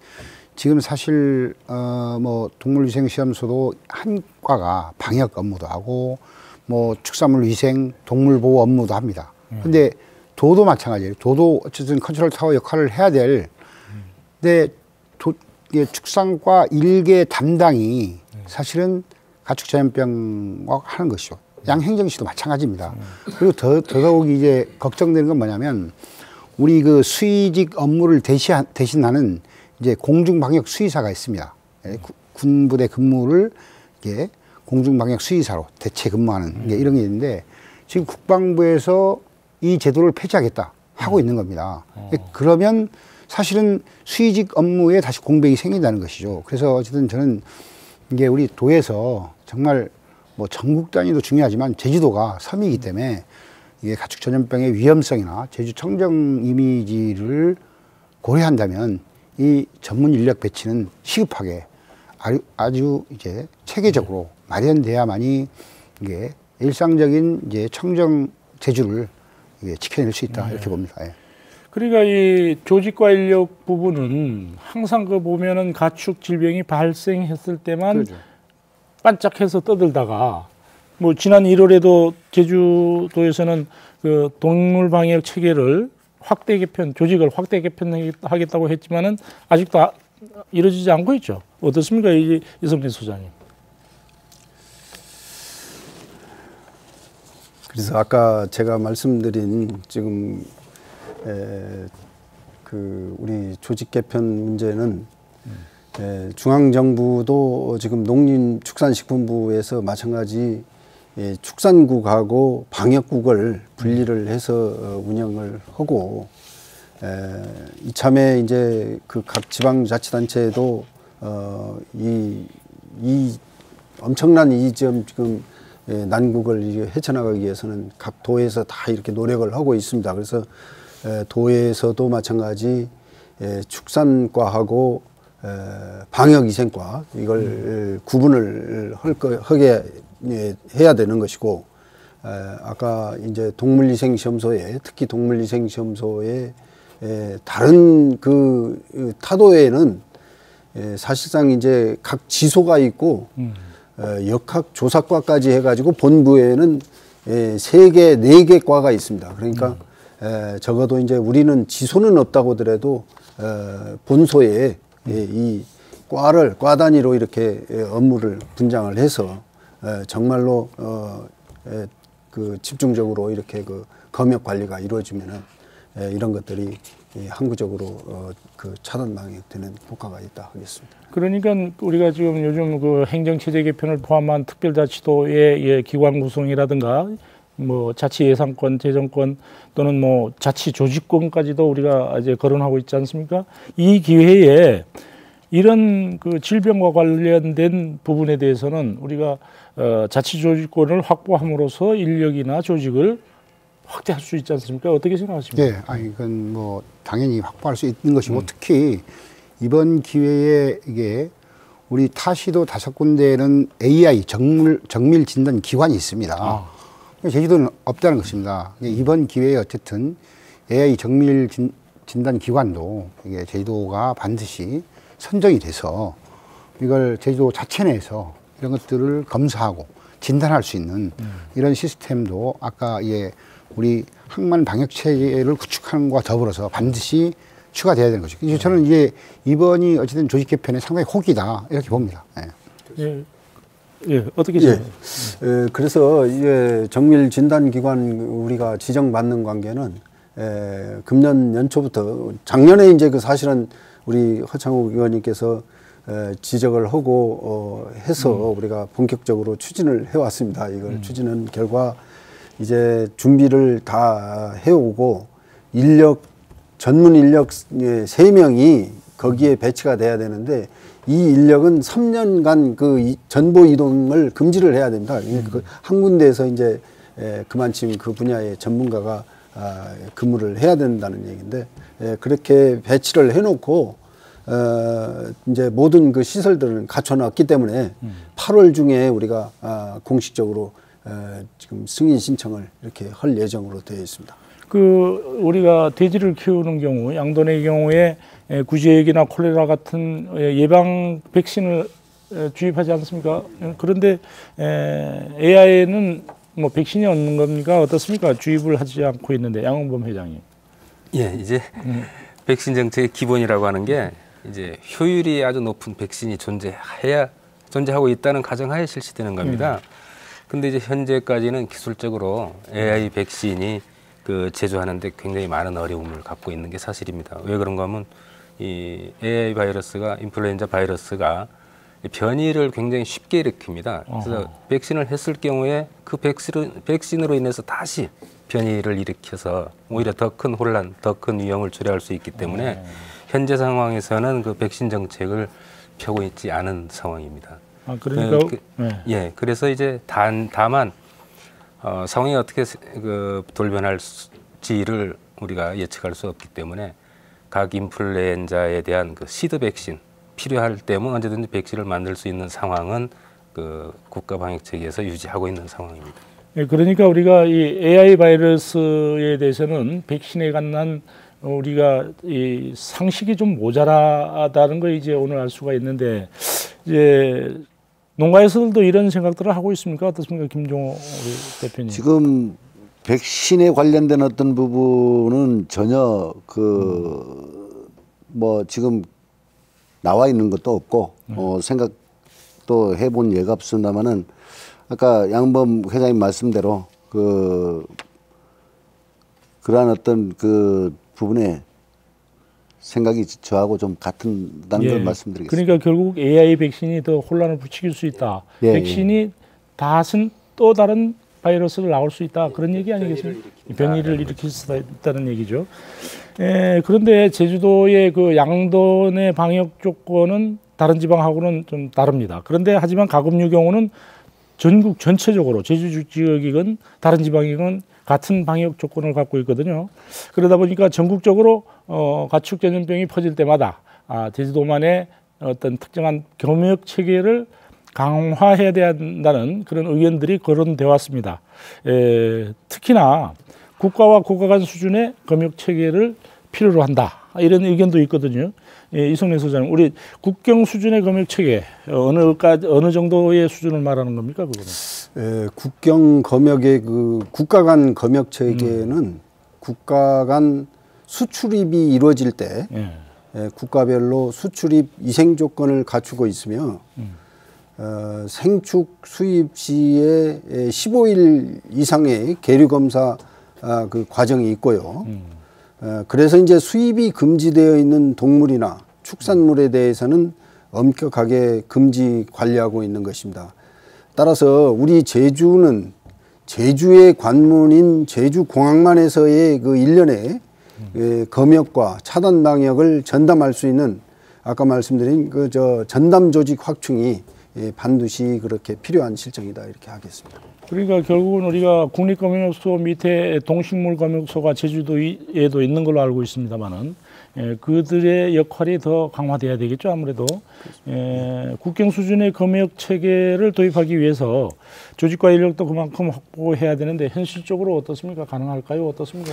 지금 사실 동물위생시험소도 한 과가 방역 업무도 하고 축산물 위생, 동물보호 업무도 합니다. 근데 도도 마찬가지예요. 도도 어쨌든 컨트롤 타워 역할을 해야 될 근데 축산과 일개 담당이 사실은 가축 전염병과 하는 것이죠. 양행정시도 마찬가지입니다. 그리고 더더욱 이제 걱정되는 건 뭐냐면 우리 그 수의직 업무를 대신하는 이제 공중방역 수의사가 있습니다. 군부대 근무를 이게 공중방역 수의사로 대체 근무하는 이런 게 있는데 지금 국방부에서 이 제도를 폐지하겠다 하고 있는 겁니다. 그러면 사실은 수의직 업무에 다시 공백이 생긴다는 것이죠. 그래서 어쨌든 저는 이게 우리 도에서 정말 뭐 전국 단위도 중요하지만 제주도가 섬이기 때문에 이게 가축 전염병의 위험성이나 제주 청정 이미지를 고려한다면 이 전문 인력 배치는 시급하게 아주 이제 체계적으로 마련돼야만이 이게 일상적인 이제 청정 제주를 이게 지켜낼 수 있다 이렇게 봅니다. 예. 그러니까 이 조직과 인력 부분은 항상 그 보면은 가축 질병이 발생했을 때만 그렇죠. 반짝해서 떠들다가 뭐 지난 1월에도 제주도에서는 그 동물 방역 체계를 확대 개편, 조직을 확대 개편하겠다고 했지만은 아직도 이루어지지 않고 있죠. 어떻습니까, 이성진 소장님? 그래서 아까 제가 말씀드린 지금 그 우리 조직 개편 문제는 중앙정부도 지금 농림축산식품부에서 마찬가지 축산국하고 방역국을 분리를 해서 운영을 하고 이참에 이제 그 각 지방자치단체도 이 엄청난 이 점 지금 난국을 헤쳐나가기 위해서는 각 도에서 다 이렇게 노력을 하고 있습니다. 그래서 도에서도 마찬가지 축산과하고 방역위생과 이걸 구분을 하게 해야 되는 것이고 아까 이제 동물위생시험소에 특히 동물위생시험소에 다른 그 타도에는 사실상 이제 각 지소가 있고 역학조사과까지 해가지고 본부에는 3개, 4개 과가 있습니다. 그러니까 적어도 이제 우리는 지소는 없다고 하더라도 본소에 이 과 단위로 이렇게 업무를 분장을 해서 정말로 그 집중적으로 이렇게 그 검역 관리가 이루어지면은 이런 것들이 항구적으로 그 차단 방역되는 효과가 있다 하겠습니다. 그러니까 우리가 지금 요즘 그 행정체제 개편을 포함한 특별자치도의 기관 구성이라든가 뭐 자치 예산권, 재정권 또는 뭐 자치 조직권까지도 우리가 이제 거론하고 있지 않습니까? 이 기회에 이런 그 질병과 관련된 부분에 대해서는 우리가 자치 조직권을 확보함으로써 인력이나 조직을 확대할 수 있지 않습니까? 어떻게 생각하십니까? 네, 아니 이건 뭐 당연히 확보할 수 있는 것이고 특히 이번 기회에 이게 우리 타시도 5군데에는 AI 정밀 진단 기관이 있습니다. 제주도는 없다는 것입니다. 이번 기회에 어쨌든 AI 정밀 진단 기관도 이게 제주도가 반드시 선정이 돼서 이걸 제주도 자체 내에서 이런 것들을 검사하고 진단할 수 있는 이런 시스템도 아까 우리 항만 방역 체계를 구축하는 것과 더불어서 반드시 추가돼야 되는 거죠. 저는 이제 이번이 어쨌든 조직 개편의 상당히 호기다 이렇게 봅니다. 예. 예, 어떻게 생각해요? 그래서 이제 정밀 진단 기관 우리가 지정받는 관계는 금년 연초부터 작년에 이제 그 사실은 우리 허창욱 의원님께서 지적을 하고 해서 우리가 본격적으로 추진을 해왔습니다. 이걸 추진한 결과 이제 준비를 다 해오고 전문 인력 3명이 거기에 배치가 돼야 되는데 이 인력은 3년간 그 전보 이동을 금지를 해야 됩니다. 한 군데에서 이제 그만큼 그 분야의 전문가가 근무를 해야 된다는 얘기인데 그렇게 배치를 해놓고 이제 모든 그 시설들은 갖춰놨기 때문에 8월 중에 우리가 공식적으로 지금 승인 신청을 이렇게 할 예정으로 되어 있습니다. 그 우리가 돼지를 키우는 경우 양돈의 경우에 구제액이나 콜레라 같은 예방 백신을 주입하지 않습니까? 그런데 AI에는 뭐 백신이 없는 겁니까? 어떻습니까? 주입을 하지 않고 있는데 양홍범 회장님. 예, 이제 백신 정책의 기본이라고 하는 게 이제 효율이 아주 높은 백신이 존재하고 있다는 가정하에 실시되는 겁니다. 근데 이제 현재까지는 기술적으로 AI 백신이 그 제조하는데 굉장히 많은 어려움을 갖고 있는 게 사실입니다. 왜 그런가 하면 이 AI 바이러스가 인플루엔자 바이러스가 변이를 굉장히 쉽게 일으킵니다. 그래서 백신을 했을 경우에 그 백신으로 인해서 다시 변이를 일으켜서 오히려 더 큰 혼란, 더 큰 위험을 초래할 수 있기 때문에 현재 상황에서는 그 백신 정책을 펴고 있지 않은 상황입니다. 그러니까 예, 그래서 이제 다만 상황이 어떻게 돌변할지를 우리가 예측할 수 없기 때문에 각 인플루엔자에 대한 그 시드 백신 필요할 때면 언제든지 백신을 만들 수 있는 상황은 그 국가 방역 체계에서 유지하고 있는 상황입니다. 예, 그러니까 우리가 이 AI 바이러스에 대해서는 백신에 관한 우리가 이 상식이 좀 모자라다는 거 이제 오늘 알 수가 있는데 이제 농가에서도 이런 생각들을 하고 있습니까? 어떻습니까, 김종호 우리 대표님? 지금 백신에 관련된 어떤 부분은 전혀 뭐 지금 나와 있는 것도 없고 생각도 해본 예가 없습니다만은 아까 양범 회장님 말씀대로 그러한 어떤 그 부분에 생각이 저하고 좀 같다는 걸 말씀드리겠습니다. 그러니까 결국 AI 백신이 더 혼란을 부추길 수 있다. 예, 백신이 닷은 또 다른 바이러스를 나올 수 있다. 그런 얘기 아니겠습니까? 변이를 일으킬 수 있다는 얘기죠. 그런데 제주도의 그 양돈의 방역 조건은 다른 지방하고는 좀 다릅니다. 그런데 하지만 가금류 경우는 전국 전체적으로 제주 지역이건 다른 지방이건 같은 방역 조건을 갖고 있거든요. 그러다 보니까 전국적으로 가축 전염병이 퍼질 때마다 제주도만의 어떤 특정한 검역 체계를 강화해야 된다는 그런 의견들이 거론되어 왔습니다. 특히나 국가와 국가 간 수준의 검역 체계를 필요로 한다. 이런 의견도 있거든요. 이성래 소장님, 우리 국경 수준의 검역 체계 어느 정도의 수준을 말하는 겁니까, 그거는? 국경 검역의 그 국가 간 검역 체계는 국가 간 수출입이 이루어질 때 국가별로 수출입 이생 조건을 갖추고 있으며 생축 수입 시에 15일 이상의 계류 검사 그 과정이 있고요. 그래서 이제 수입이 금지되어 있는 동물이나 축산물에 대해서는 엄격하게 금지 관리하고 있는 것입니다. 따라서 우리 제주는 제주의 관문인 제주공항만에서의 그 일련의 검역과 차단 방역을 전담할 수 있는 아까 말씀드린 그 전담 조직 확충이 반드시 그렇게 필요한 실정이다 이렇게 하겠습니다. 그러니까 결국은 우리가 국립검역소 밑에 동식물검역소가 제주도에도 있는 걸로 알고 있습니다만은 그들의 역할이 더 강화돼야 되겠죠, 아무래도. 국경 수준의 검역 체계를 도입하기 위해서 조직과 인력도 그만큼 확보해야 되는데 현실적으로 어떻습니까? 가능할까요? 어떻습니까?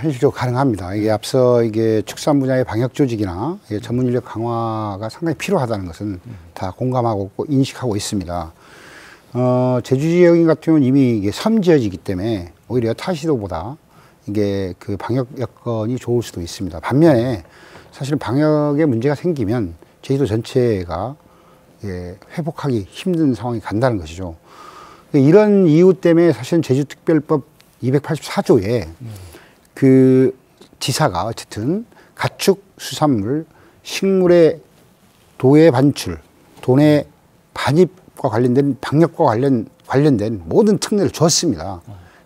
현실적으로 가능합니다. 이게 앞서 이게 축산 분야의 방역 조직이나 전문 인력 강화가 상당히 필요하다는 것은 다 공감하고 인식하고 있습니다. 제주 지역인 같은 경우는 이미 이게 섬지역이기 때문에 오히려 타시도보다 이게 그 방역 여건이 좋을 수도 있습니다. 반면에 사실은 방역에 문제가 생기면 제주도 전체가 회복하기 힘든 상황이 간다는 것이죠. 이런 이유 때문에 사실은 제주특별법 284조에 그 지사가 어쨌든 가축 수산물 식물의 도해 반출, 도내 반입과 관련된 방역과 관련된 모든 특례를 줬습니다.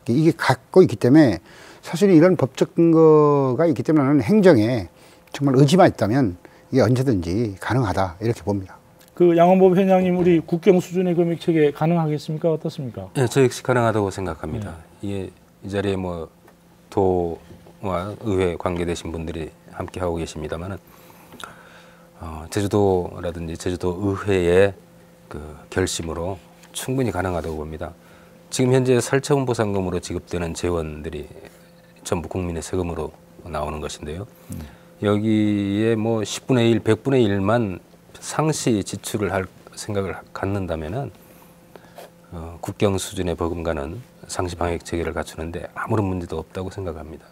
이게 갖고 있기 때문에 사실 이런 법적 근거가 있기 때문에 나는 행정에 정말 의지만 있다면 이게 언제든지 가능하다 이렇게 봅니다. 그 양원법 회장님, 우리 국경 수준의 검역 체계 가능하겠습니까? 어떻습니까? 네, 저 역시 가능하다고 생각합니다. 이게 이 자리에 뭐 도와 의회 관계되신 분들이 함께 하고 계십니다만은 제주도라든지 제주도 의회의 그 결심으로 충분히 가능하다고 봅니다. 지금 현재 살처분보상금으로 지급되는 재원들이 전부 국민의 세금으로 나오는 것인데요. 여기에 뭐 10분의 1, 100분의 1만 상시 지출을 할 생각을 갖는다면은 국경 수준의 버금가는 상시 방역 체계를 갖추는데 아무런 문제도 없다고 생각합니다.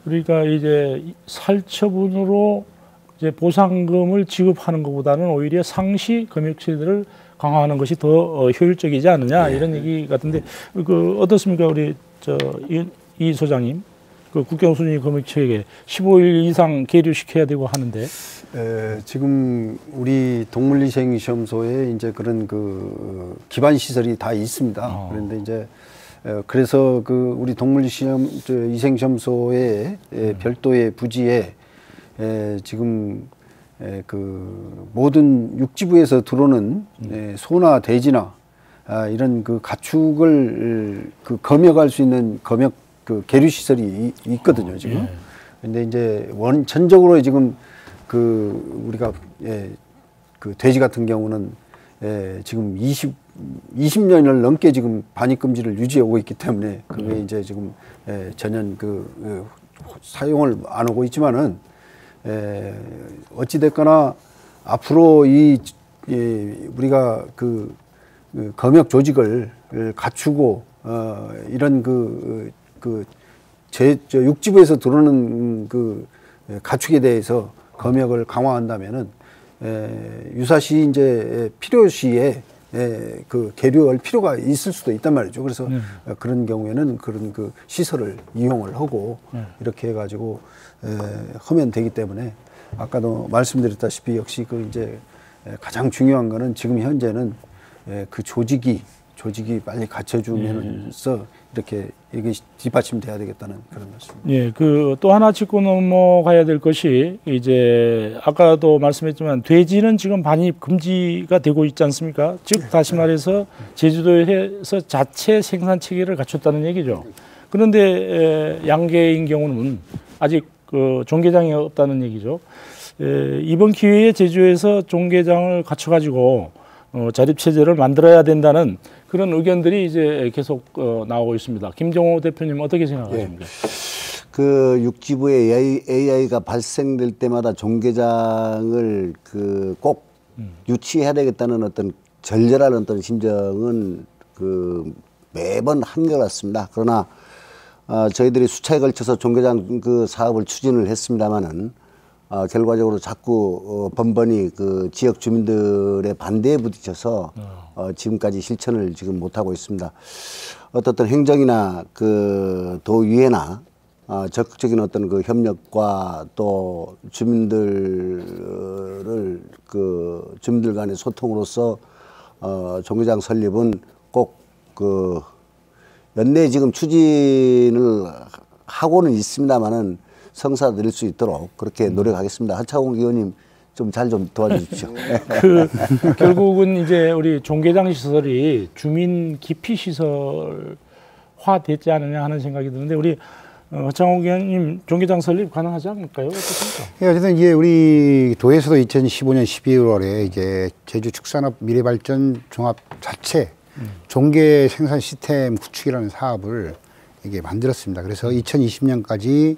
그러니까 이제 살처분으로 이제 보상금을 지급하는 것보다는 오히려 상시 검역 체제를 강화하는 것이 더 효율적이지 않느냐 이런 얘기 같은데 그 어떻습니까 우리 이 소장님? 그 국경 수준의 검역 체계 15일 이상 계류시켜야 되고 하는데. 지금 우리 동물위생시험소에 이제 그런 그 기반 시설이 다 있습니다. 그런데 이제 그래서 그 우리 동물위생시험소의 별도의 부지에 지금 그 모든 육지부에서 들어오는 소나 돼지나 이런 그 가축을 그 검역할 수 있는 검역 그 계류 시설이 있거든요 지금. 근데 이제 전적으로 지금 그 우리가 그 돼지 같은 경우는 지금 20년을 넘게 지금 반입 금지를 유지해 오고 있기 때문에 그게 이제 지금 전혀 그 사용을 안 하고 있지만은 어찌 됐거나 앞으로 우리가 그 검역 조직을 갖추고 이런 육지부에서 들어오는 그 가축에 대해서 검역을 강화한다면은 유사시 이제 필요시에 그 계류할 필요가 있을 수도 있단 말이죠. 그래서 그런 경우에는 그런 그 시설을 이용을 하고 이렇게 해가지고 하면 되기 때문에 아까도 말씀드렸다시피 역시 그 이제 가장 중요한 거는 지금 현재는 그 조직이 빨리 갖춰주면서 이렇게 이게 뒷받침돼야 되겠다는 그런 말씀입니다. 예, 그 또 하나 짚고 넘어가야 될 것이 이제 아까도 말씀했지만 돼지는 지금 반입 금지가 되고 있지 않습니까? 즉 다시 말해서 제주도에서 자체 생산 체계를 갖췄다는 얘기죠. 그런데 양계인 경우는 아직 그 종개장이 없다는 얘기죠. 이번 기회에 제주에서 종개장을 갖춰가지고 자립 체제를 만들어야 된다는 그런 의견들이 이제 계속 나오고 있습니다. 김정호 대표님 어떻게 생각하십니까? 그 육지부에 AI가 발생될 때마다 종개장을 그 꼭 유치해야 되겠다는 어떤 절절한 어떤 심정은 그 매번 한결같습니다. 그러나 저희들이 수차에 걸쳐서 종개장 그 사업을 추진을 했습니다마는 결과적으로 자꾸 번번이 그 지역 주민들의 반대에 부딪혀서 지금까지 실천을 지금 못하고 있습니다. 어떤 행정이나 그 도의회나 적극적인 어떤 그 협력과 또 주민들 간의 소통으로서 종개장 설립은 꼭 그 연내 지금 추진을 하고는 있습니다만은 성사될 수 있도록 그렇게 노력하겠습니다. 하차공 의원님 좀 잘 좀 도와주십시오. 결국은 이제 우리 종개장 시설이 주민 기피 시설화 됐지 않느냐 하는 생각이 드는데 우리 하차공 의원님 종개장 설립 가능하지 않을까요? 어떻습니까? 예, 어쨌든 이제 우리 도에서도 2015년 12월에 이제 제주축산업 미래발전 종합 자체 종개 생산 시스템 구축이라는 사업을 이게 만들었습니다. 그래서 2020년까지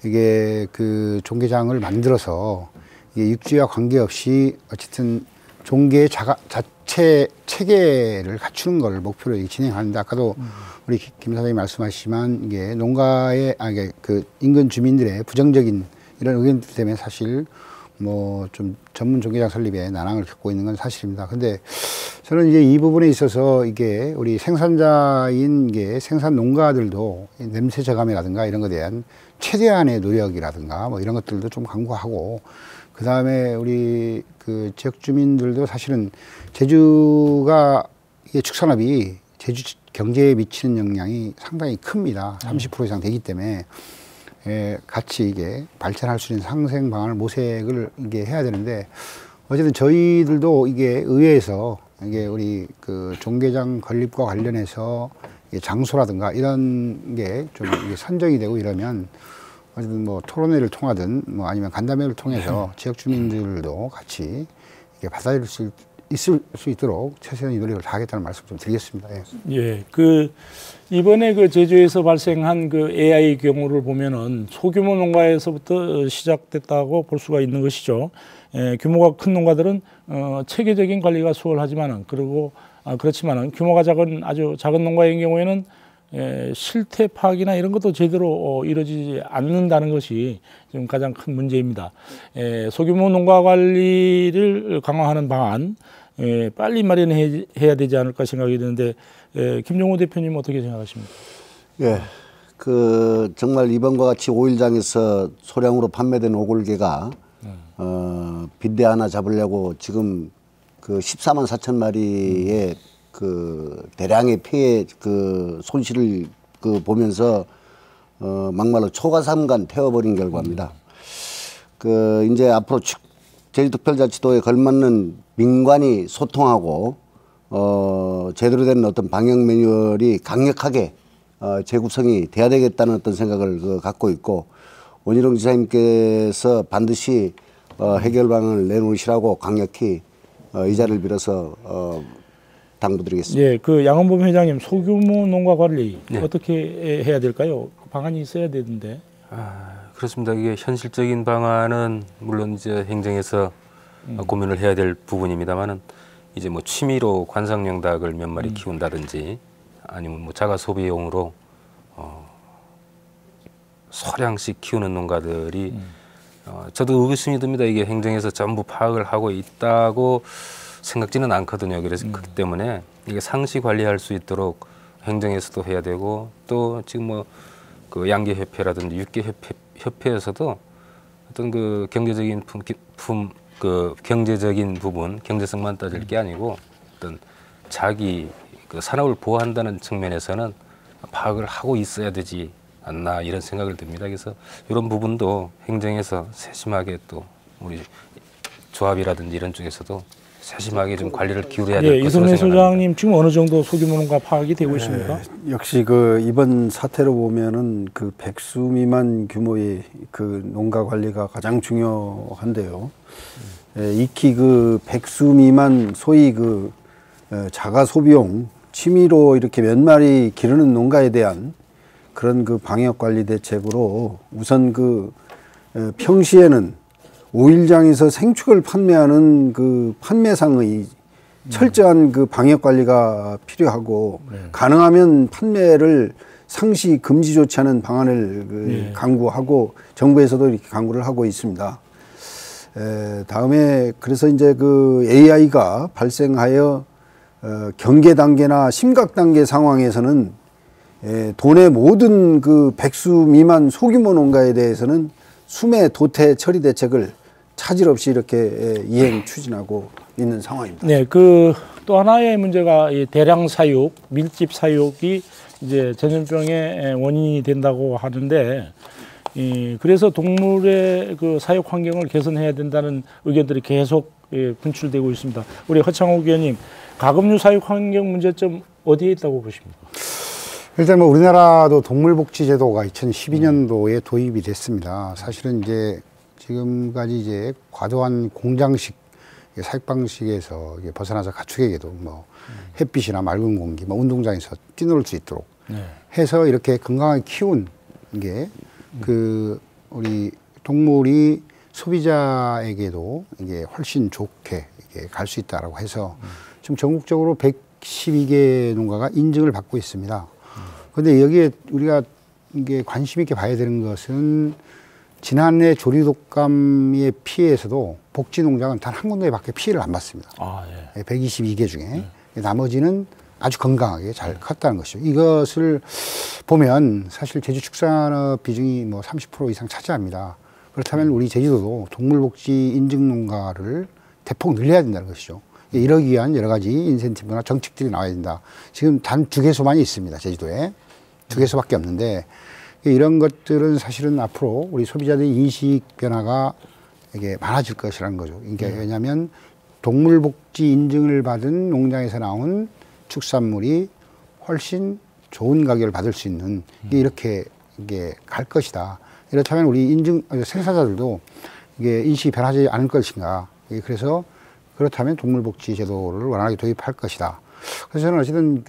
이게 그 종개장을 만들어서 이게 육지와 관계없이 어쨌든 종개 자체 체계를 갖추는 걸 목표로 진행하는데 아까도 우리 김 사장님 말씀하시지만 이게 농가의 그 인근 주민들의 부정적인 이런 의견들 때문에 사실 뭐 좀 전문 종개장 설립에 난항을 겪고 있는 건 사실입니다. 근데 저는 이제 이 부분에 있어서 이게 우리 생산자인 게 생산 농가들도 냄새 저감이라든가 이런 것에 대한 최대한의 노력이라든가 뭐 이런 것들도 좀 강구하고 그 다음에 우리 그 지역 주민들도 사실은 제주가 이게 축산업이 제주 경제에 미치는 영향이 상당히 큽니다. 30% 이상 되기 때문에 같이 이게 발전할 수 있는 상생 방안을 모색을 이게 해야 되는데 어쨌든 저희들도 이게 의회에서 이게 우리 그 종개장 건립과 관련해서 장소라든가 이런 게 좀 선정이 되고 이러면 어쨌든 뭐 토론회를 통하든 뭐 아니면 간담회를 통해서 지역 주민들도 같이 이게 받아들일 수 있을 수 있도록 최선의 노력을 다하겠다는 말씀 좀 드리겠습니다. 예, 그 이번에 그 제주에서 발생한 그 AI 경우를 보면은 소규모 농가에서부터 시작됐다고 볼 수가 있는 것이죠. 규모가 큰 농가들은 체계적인 관리가 수월하지만은 그렇지만은 규모가 작은 아주 작은 농가의 경우에는 실태 파악이나 이런 것도 제대로 이루어지지 않는다는 것이 지금 가장 큰 문제입니다. 소규모 농가 관리를 강화하는 방안 빨리 마련해야 되지 않을까 생각이 드는데 김종호 대표님 어떻게 생각하십니까? 예, 정말 이번과 같이 오일장에서 소량으로 판매된 오골개가 빈대 하나 잡으려고 지금 14만 4천 마리의 대량의 피해 손실을 보면서 막말로 초가삼간 태워버린 결과입니다. 이제 앞으로 제주특별자치도에 걸맞는 민관이 소통하고 제대로 된 어떤 방역 매뉴얼이 강력하게 재구성이 돼야 되겠다는 어떤 생각을 갖고 있고, 원희룡 지사님께서 반드시 해결방을 내놓으시라고 강력히 이 자리를 빌어서 당부드리겠습니다. 예, 양은범 회장님, 소규모 농가 관리 어떻게 해야 될까요? 방안이 있어야 되는데. 그렇습니다. 이게 현실적인 방안은 물론 이제 행정에서 고민을 해야 될 부분입니다만은, 이제 뭐 취미로 관상용 닭을 몇 마리 키운다든지 아니면 뭐 자가 소비용으로 소량씩 키우는 농가들이 저도 의구심이 듭니다. 이게 행정에서 전부 파악을 하고 있다고 생각지는 않거든요. 그래서 그렇기 때문에 이게 상시 관리할 수 있도록 행정에서도 해야 되고, 또 지금 뭐 양계협회라든지 육계협회에서도 어떤 경제적인 경제적인 부분, 경제성만 따질 게 아니고 어떤 자기 산업을 보호한다는 측면에서는 파악을 하고 있어야 되지 않나, 이런 생각을 듭니다. 그래서 이런 부분도 행정에서 세심하게, 또 우리 조합이라든지 이런 쪽에서도 세심하게 좀 관리를 기울여야 될 것으로 이성래 생각합니다. 소장님, 지금 어느 정도 소규모 농가 파악이 되고 있습니까? 역시 이번 사태로 보면은 백수 미만 규모의 농가 관리가 가장 중요한데요. 익히 백수 미만 소위 자가 소비용 취미로 이렇게 몇 마리 기르는 농가에 대한 그런 방역 관리 대책으로 우선 평시에는 오일장에서 생축을 판매하는 판매상의 철저한 방역 관리가 필요하고, 가능하면 판매를 상시 금지 조치하는 방안을 강구하고, 정부에서도 이렇게 강구를 하고 있습니다. 다음에 그래서 이제 AI가 발생하여 경계 단계나 심각 단계 상황에서는 도내 모든 백수 미만 소규모 농가에 대해서는 수매 도태 처리 대책을 차질 없이 이렇게 이행 추진하고 있는 상황입니다. 네, 또 하나의 문제가 이 대량 사육, 밀집 사육이 이제 전염병의 원인이 된다고 하는데, 그래서 동물의 사육 환경을 개선해야 된다는 의견들이 계속 분출되고 있습니다. 우리 허창욱 의원님, 가금류 사육 환경 문제점 어디에 있다고 보십니까? 일단 우리나라도 동물복지제도가 2012년도에 도입이 됐습니다. 사실은 이제 지금까지 과도한 공장식 사육 방식에서 벗어나서 가축에게도 햇빛이나 맑은 공기, 운동장에서 뛰놀 수 있도록 해서 이렇게 건강하게 키운 게 우리 동물이 소비자에게도 이게 훨씬 좋게 갈 수 있다라고 해서 지금 전국적으로 112개 농가가 인증을 받고 있습니다. 그런데 여기에 우리가 이게 관심 있게 봐야 되는 것은, 지난해 조류독감의 피해에서도 복지농장은 단 한 군데밖에 피해를 안 받습니다. 122개 중에 나머지는 아주 건강하게 잘 컸다는 것이죠. 이것을 보면 사실 제주축산업 비중이 30% 이상 차지합니다. 그렇다면 우리 제주도도 동물복지 인증농가를 대폭 늘려야 된다는 것이죠. 이러기 위한 여러 가지 인센티브나 정책들이 나와야 된다. 지금 단 2개소만이 있습니다. 제주도에 2개소밖에 없는데, 이런 것들은 사실은 앞으로 우리 소비자들의 인식 변화가 이게 많아질 것이라는 거죠. 이게 왜냐하면 동물복지 인증을 받은 농장에서 나온 축산물이 훨씬 좋은 가격을 받을 수 있는, 이렇게 이게 갈 것이다. 이렇다면 우리 생산자들도 이게 인식이 변하지 않을 것인가. 그래서 그렇다면 동물복지 제도를 원활하게 도입할 것이다. 그래서 저는 어쨌든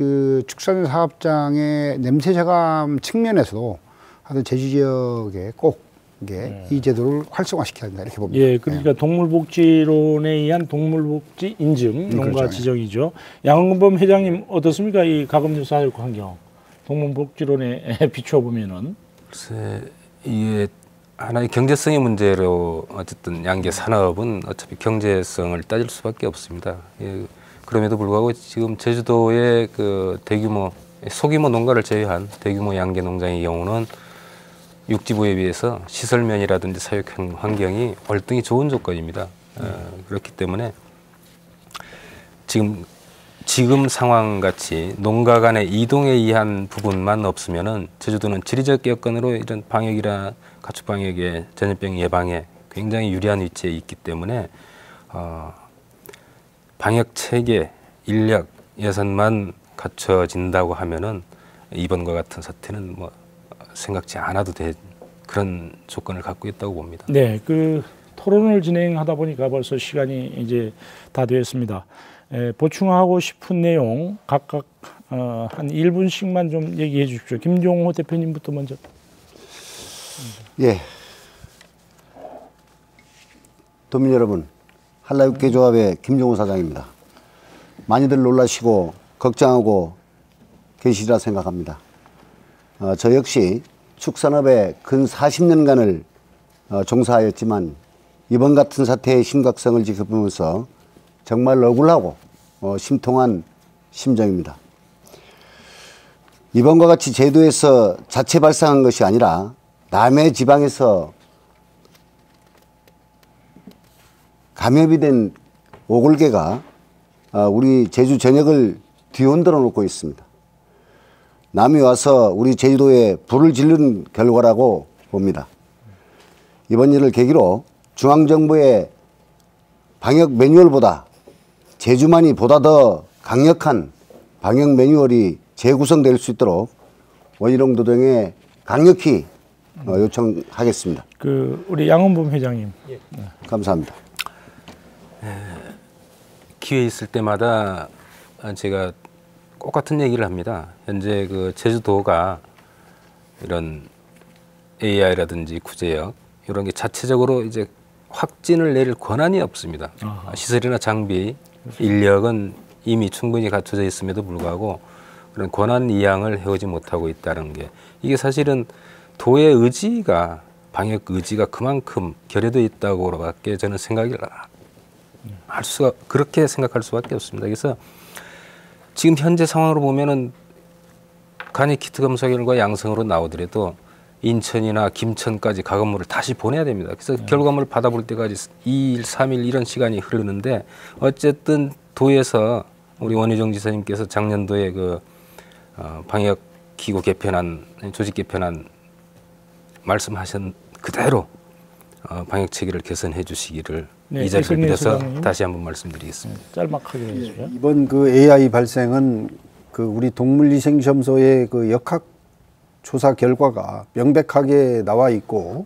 축산 사업장의 냄새 저감 측면에서도 하여튼 제주 지역에 꼭 이게 이 제도를 활성화시켜야 된다, 이렇게 봅니다. 예, 그러니까 동물복지론에 의한 동물복지 인증 농가 그렇죠. 지정이죠. 양은범 회장님 어떻습니까? 이 가금류 사육 환경 동문복지론에 비추어 보면은 글쎄 이게 하나의 경제성의 문제로 어쨌든 양계 산업은 어차피 경제성을 따질 수밖에 없습니다. 예, 그럼에도 불구하고 지금 제주도의 그 대규모 소규모 농가를 제외한 대규모 양계 농장의 경우는 육지부에 비해서 시설면이라든지 사육 환경이 월등히 좋은 조건입니다. 그렇기 때문에 지금 상황 같이 농가 간의 이동에 의한 부분만 없으면은 제주도는 지리적 여건으로 이런 방역이나 가축 방역에 전염병 예방에 굉장히 유리한 위치에 있기 때문에 방역 체계, 인력, 예산만 갖춰진다고 하면은 이번과 같은 사태는 뭐 생각지 않아도 될 그런 조건을 갖고 있다고 봅니다. 네, 그 토론을 진행하다 보니까 벌써 시간이 이제 다 되었습니다. 보충하고 싶은 내용 각각 한 1분씩만 좀 얘기해 주십시오. 김종호 대표님부터 먼저. 예. 도민 여러분, 한라육개조합의 김종호 사장입니다. 많이들 놀라시고 걱정하고 계시리라 생각합니다. 저 역시 축산업에 근 40년간을 종사하였지만 이번 같은 사태의 심각성을 지켜보면서 정말 억울하고 심통한 심정입니다. 이번과 같이 제도에서 자체 발생한 것이 아니라 남해 지방에서 감염이 된 오골개가 우리 제주 전역을 뒤흔들어 놓고 있습니다. 남이 와서 우리 제주도에 불을 지른 결과라고 봅니다. 이번 일을 계기로 중앙정부의 방역 매뉴얼보다 제주만이 보다 더 강력한 방역 매뉴얼이 재구성될 수 있도록 원희룡 도정에 강력히 요청하겠습니다. 우리 양원범 회장님. 예. 감사합니다. 기회 있을 때마다 제가 똑같은 얘기를 합니다. 현재 그 제주도가 이런 AI라든지 구제역 이런 게 자체적으로 이제 확진을 내릴 권한이 없습니다. 시설이나 장비, 인력은 이미 충분히 갖춰져 있음에도 불구하고 그런 권한 이양을 해오지 못하고 있다는 게 이게 사실은 도의 의지가 방역 의지가 그만큼 결여되어 있다고밖에 저는 생각을 그렇게 생각할 수밖에 없습니다. 그래서 지금 현재 상황으로 보면은 간이 키트 검사 결과 양성으로 나오더라도 인천이나 김천까지 가건물을 다시 보내야 됩니다. 그래서 결과물을 받아볼 때까지 2일, 3일 이런 시간이 흐르는데 어쨌든 도에서 우리 원희룡 지사님께서 작년도에 그 방역 기구 개편안, 조직 개편안 말씀하신 그대로 방역 체계를 개선해 주시기를 이 자리를 빌어서 다시 한번 말씀드리겠습니다. 짤막하게 해주세요. 이번 그 AI 발생은 그 우리 동물위생시험소의 그 역학 조사 결과가 명백하게 나와 있고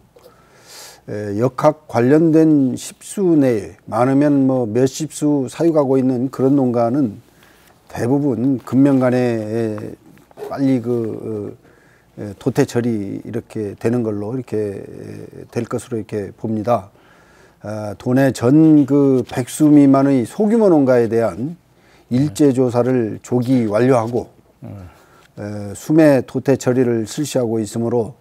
역학 관련된 십수 내에 많으면 뭐 몇십 수 사육하고 있는 그런 농가는 대부분 금년간에 빨리 그 도태 처리 이렇게 되는 걸로 이렇게 될 것으로 이렇게 봅니다. 도내 전 그 100수 미만의 소규모 농가에 대한 일제 조사를 조기 완료하고 수매 도태 처리를 실시하고 있으므로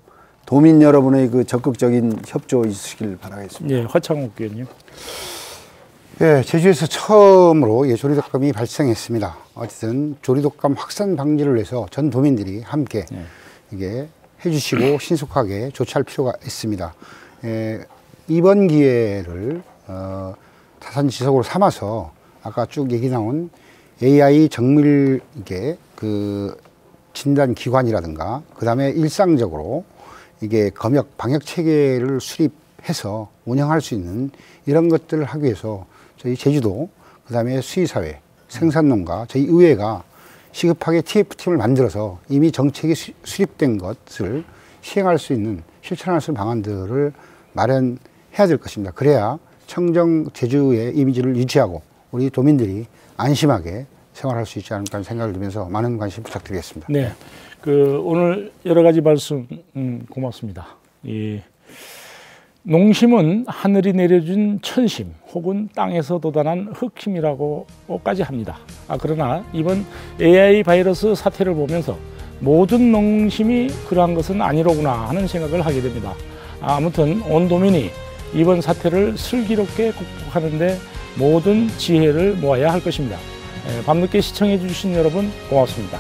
도민 여러분의 그 적극적인 협조 있으시길 바라겠습니다. 예, 화창욱 의원님. 예, 제주에서 처음으로 조리독감이 발생했습니다. 어쨌든 조리독감 확산 방지를 위해서 전 도민들이 함께 이게 해주시고 신속하게 조치할 필요가 있습니다. 이번 기회를 타산지석으로 삼아서 아까 쭉 얘기 나온 AI 정밀 이게 그 진단 기관이라든가 그 다음에 일상적으로 이게 검역 방역 체계를 수립해서 운영할 수 있는 이런 것들을 하기 위해서 저희 제주도 그 다음에 수의사회 생산농가 저희 의회가 시급하게 TF팀을 만들어서 이미 정책이 수립된 것을 시행할 수 있는 실천할 수 있는 방안들을 마련해야 될 것입니다. 그래야 청정 제주의 이미지를 유지하고 우리 도민들이 안심하게 생활할 수 있지 않을까 하는 생각을 들면서 많은 관심 부탁드리겠습니다. 네, 오늘 여러 가지 말씀 고맙습니다. 농심은 하늘이 내려준 천심 혹은 땅에서 돋아난 흑심이라고까지 합니다. 그러나 이번 AI 바이러스 사태를 보면서 모든 농심이 그러한 것은 아니로구나 하는 생각을 하게 됩니다. 아무튼 온 도민이 이번 사태를 슬기롭게 극복하는 데 모든 지혜를 모아야 할 것입니다. 밤늦게 시청해 주신 여러분 고맙습니다.